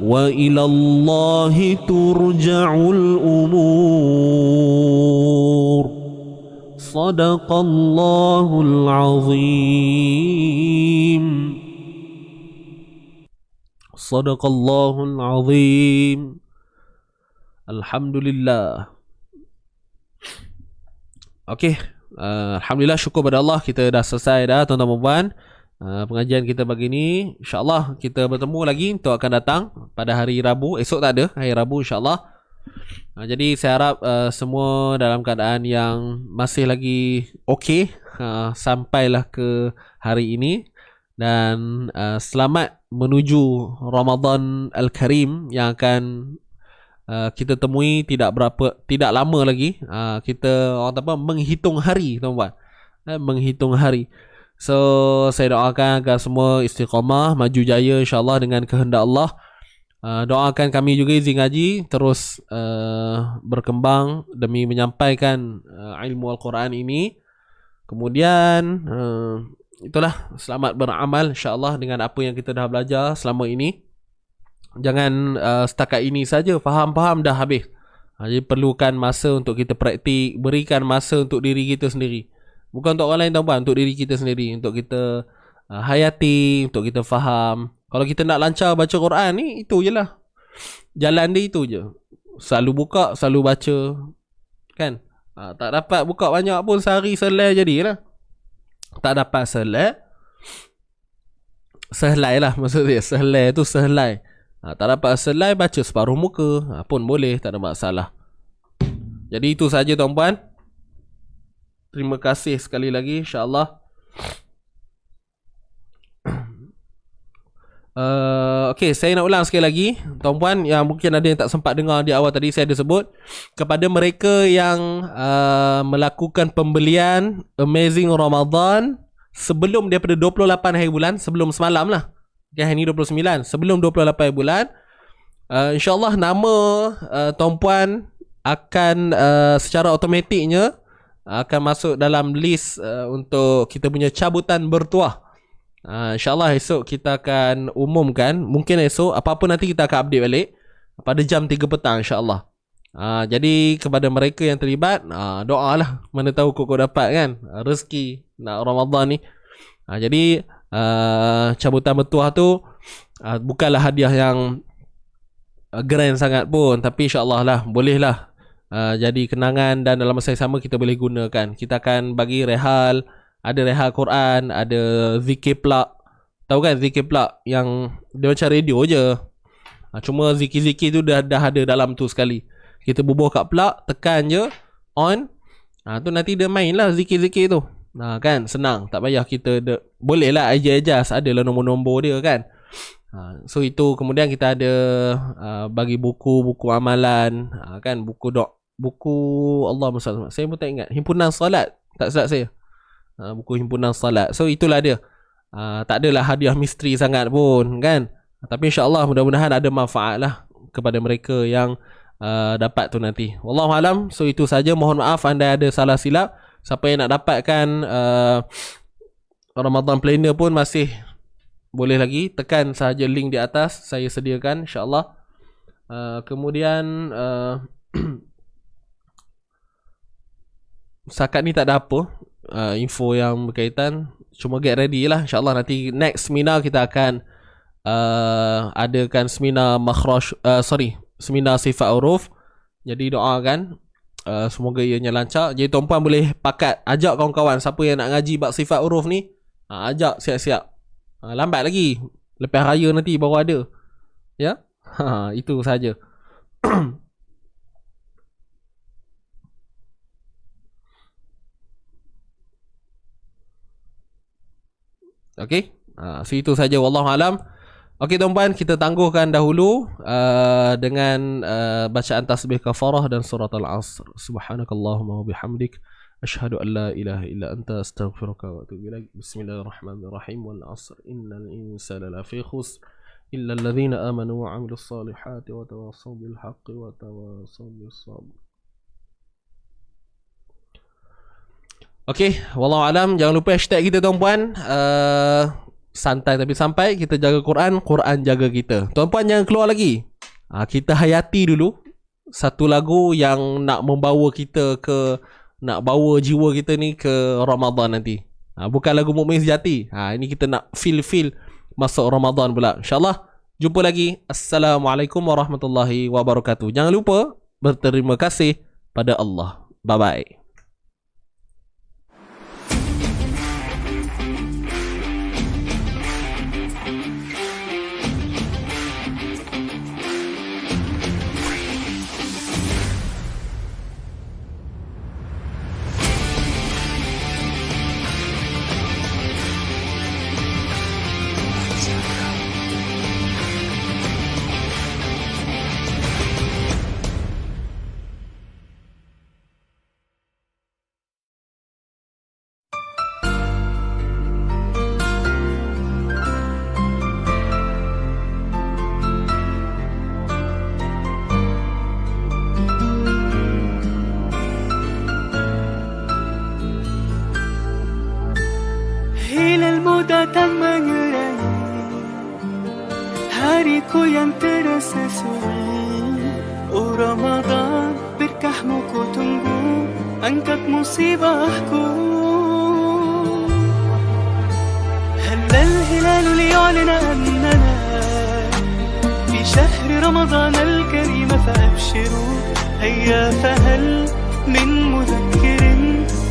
وإلى الله ترجع الأمور صدق الله العظيم صدق الله العظيم الحمد لله. Okey, alhamdulillah, syukur pada Allah, kita dah selesai dah tuan-tuan dan puan. Pengajian kita pagi ni, insya-Allah kita bertemu lagi untuk akan datang pada hari Rabu. Esok tak ada, hari Rabu insya-Allah. Jadi saya harap semua dalam keadaan yang masih lagi okey sampailah ke hari ini, dan selamat menuju Ramadan Al-Karim yang akan kita temui tidak lama lagi. Kita menghitung hari, tuan-tuan, menghitung hari. So saya doakan agar semua istiqamah, maju jaya insya-Allah dengan kehendak Allah. Doakan kami juga izin ngaji terus berkembang demi menyampaikan ilmu Al-Quran ini. Kemudian itulah, selamat beramal insya-Allah dengan apa yang kita dah belajar selama ini. Jangan setakat ini saja, faham-faham dah habis. Jadi perlukan masa untuk kita praktik, berikan masa untuk diri kita sendiri. Bukan untuk orang lain, tuan-tuan, untuk diri kita sendiri, untuk kita hayati, untuk kita faham. Kalau kita nak lancar baca Quran ni, itu je lah jalan dia, itu je. Selalu buka, selalu baca, kan? Tak dapat buka banyak pun, sehari selai jadilah. Tak dapat selai, sehelai lah maksudnya. Sehelai tu sehelai. Tak dapat selai, baca separuh muka pun boleh, tak ada masalah. Jadi itu saja, tuan-puan. Terima kasih sekali lagi, insya-Allah. Okey, saya nak ulang sekali lagi, tuan-puan, yang mungkin ada yang tak sempat dengar di awal tadi, saya ada sebut kepada mereka yang melakukan pembelian Amazing Ramadan sebelum daripada 28 hari bulan, sebelum semalam lah. Hari ni 29, sebelum 28 bulan, insya-Allah nama tuan-puan akan secara automatiknya akan masuk dalam list untuk kita punya cabutan bertuah. InsyaAllah esok kita akan umumkan. Mungkin esok, apa-apa nanti kita akan update balik pada jam 3 petang insyaAllah. Jadi kepada mereka yang terlibat, doalah, mana tahu kau dapat kan rezeki nak Ramadan ni. Jadi cabutan bertuah tu bukanlah hadiah yang grand sangat pun, tapi insyaAllah lah, boleh lah jadi kenangan, dan dalam masa yang sama kita boleh gunakan. Kita akan bagi rehal, ada rehal Quran, ada zikir plak. Tahu kan zikir plak yang dia macam radio je, cuma zikir-zikir tu dah ada dalam tu sekali. Kita bubuh kat plak, tekan je on, tu nanti dia main lah zikir-zikir tu. Kan senang, tak payah kita boleh lah adjust, ada lah nombor-nombor dia kan. So itu, kemudian kita ada bagi buku amalan, kan, buku Allah SWT, saya pun tak ingat, himpunan salat, tak silap saya, buku himpunan salat. So itulah dia. Tak adalah hadiah misteri sangat pun kan, tapi insyaAllah mudah-mudahan ada manfaat lah kepada mereka yang dapat tu nanti. Wallahualam. So itu saja, mohon maaf anda ada salah silap. Siapa yang nak dapatkan Ramadan Planner pun masih boleh lagi, tekan sahaja link di atas, saya sediakan insyaAllah. Kemudian setakat ni tak ada apa info yang berkaitan, cuma get ready lah insyaAllah. Nanti next seminar kita akan adakan seminar seminar sifat huruf. Jadi doakan semoga ianya lancar. Jadi tuan-puan boleh pakat, ajak kawan-kawan siapa yang nak ngaji bab sifat huruf ni, ajak siap-siap. Lambat lagi, lepas raya nanti baru ada. Ya, itu saja. Okey, so itu saja, wallahu alam. Okey tuan-puan, kita tangguhkan dahulu dengan bacaan tasbih kafarah dan surat Al-Asr. Subhanakallahumma wa bihamdik, asyhadu an la ilaha illa anta, astaghfiruka wa atubu ilaik. Bismillahirrahmanirrahim. Wal 'asr innal insana lafi khusr illa alladhina amanu wa 'amilus salihati wa tawassaw bil haqqi wa tawassaw bis sabr. Okey, wallahu alam. Jangan lupa hashtag kita tuan-puan. Santai tapi sampai. Kita jaga Quran, Quran jaga kita. Tuan-puan jangan keluar lagi. Kita hayati dulu satu lagu yang nak membawa kita ke, nak bawa jiwa kita ni ke Ramadan nanti. Bukan lagu Mukmin Sejati. Ini kita nak feel masuk Ramadan pula. InsyaAllah jumpa lagi. Assalamualaikum warahmatullahi wabarakatuh. Jangan lupa berterima kasih pada Allah. Bye-bye. Datang mengerangi hariku yang terasa sunyi. Oh Ramadan, berkahmu ku tunggu, angkat musibahku. هلا الهلال ليعلن أننا في شهر رمضان الكريم فأبشروا. هيا فهل من مذكر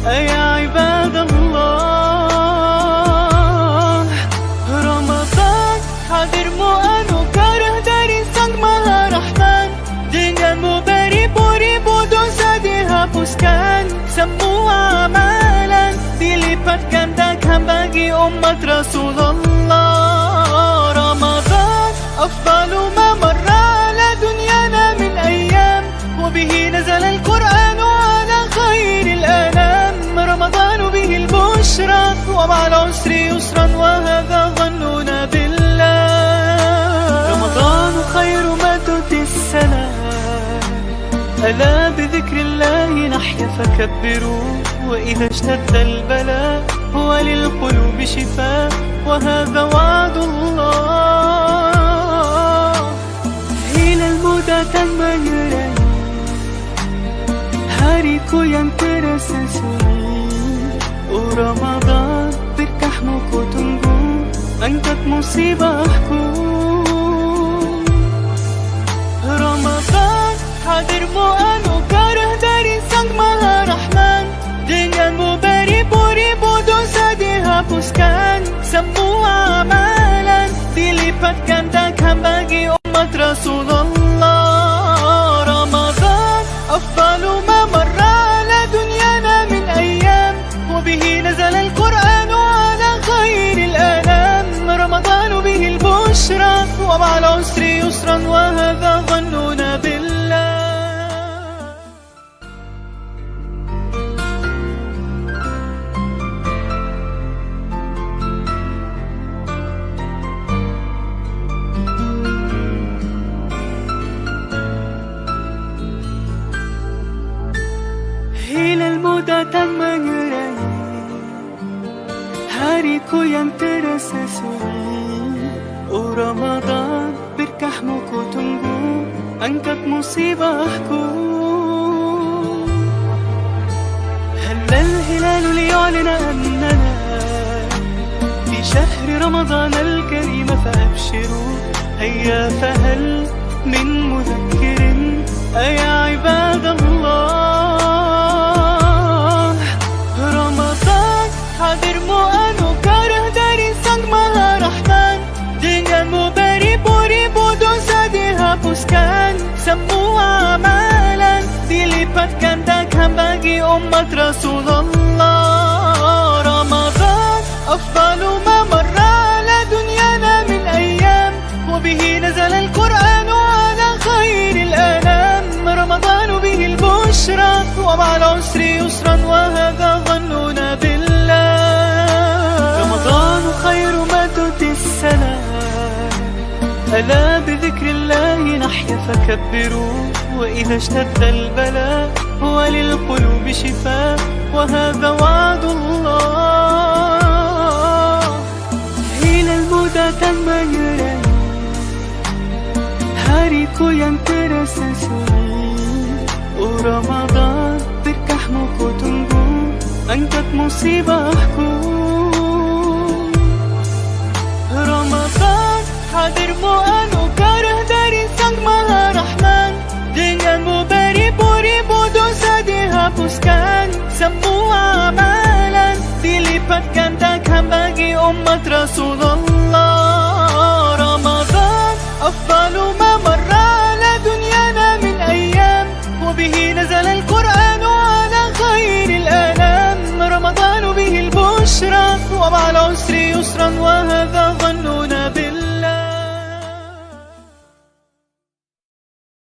أيا عباد الله. Hadirmu anugerah dari Sang Maha Rahman, denganmu beribu-ribu dosa dihapuskan, semua amalan dilipat gandakan bagi umat Rasulullah. Ramadan afdalu ma marra ala dunyana min ayyam, wa bihi nazala al-Qur'an ala khairil anam. Ramadan bihi al-bushra wa ma'al usri yusran wa hadha dhannuna billah. رمضان خير ما تؤتي السلام، ألا بذكر الله نحيا فكبروا. وإذا اشتد البلاء هو للقلوب شفاء، وهذا وعد الله. إلى المدى تميرا hariku yang terasa sunyi. Oh Ramadan, berkahmu ku tunggu, angkat musibahku. Ramadan, hadirmu anugerah dari Sang Maha Rahman, denganmu beribu-ribu dosa dihapuskan, semua amalan dilipat gandakan bagi umat Rasulullah. Ramadan afdalu ma marra ala dunyana min ayyam, wa bihi nazala al-Qur'an ala khairil anam. Ramadan bihi al-bushra wa ma'al usri yusran wa hadha dhannuna billah. Hilalmu datang mengerangi hariku yang terasa sunyi. Oh Ramadan, berkahmu ku tunggu, angkat musibahku. هلا الهلال ليعلن أننا في شهر رمضان الكريم فأبشروا. هيا فهل من مذكر أيا عباد الله. رمضان hadirmu anugerah dari Sang Maha Rahman, denganmu beribu-ribu dosa dihapuskan, semua amalan dilipat gandakan bagi umat Rasulullah. Ramadan afdalu ma marra ala dunyana min ayyam, ألا بذكر الله نحيا فكبروا، وإذا اشتد البلاء هو للقلوب شفاء، وهذا وعد الله. إلى المدى تنميري hariku yang terasa sunyi. Oh Ramadan, berkahmu ku tunggu, angkat musibahku. Ramadan, hadirmu anugerah dari Sang Maha Rahman. Denganmu beribu-ribu dosa dihapuskan, semua amalan dilipat gandakan bagi umat Rasulullah. Ramadan, afdalu ma marra ala dunyana min ayyam, وبه نزل القرآن على خير الأنام. رمضان به البشرى ومع العسر يسرا، وهذا ظننا بالله.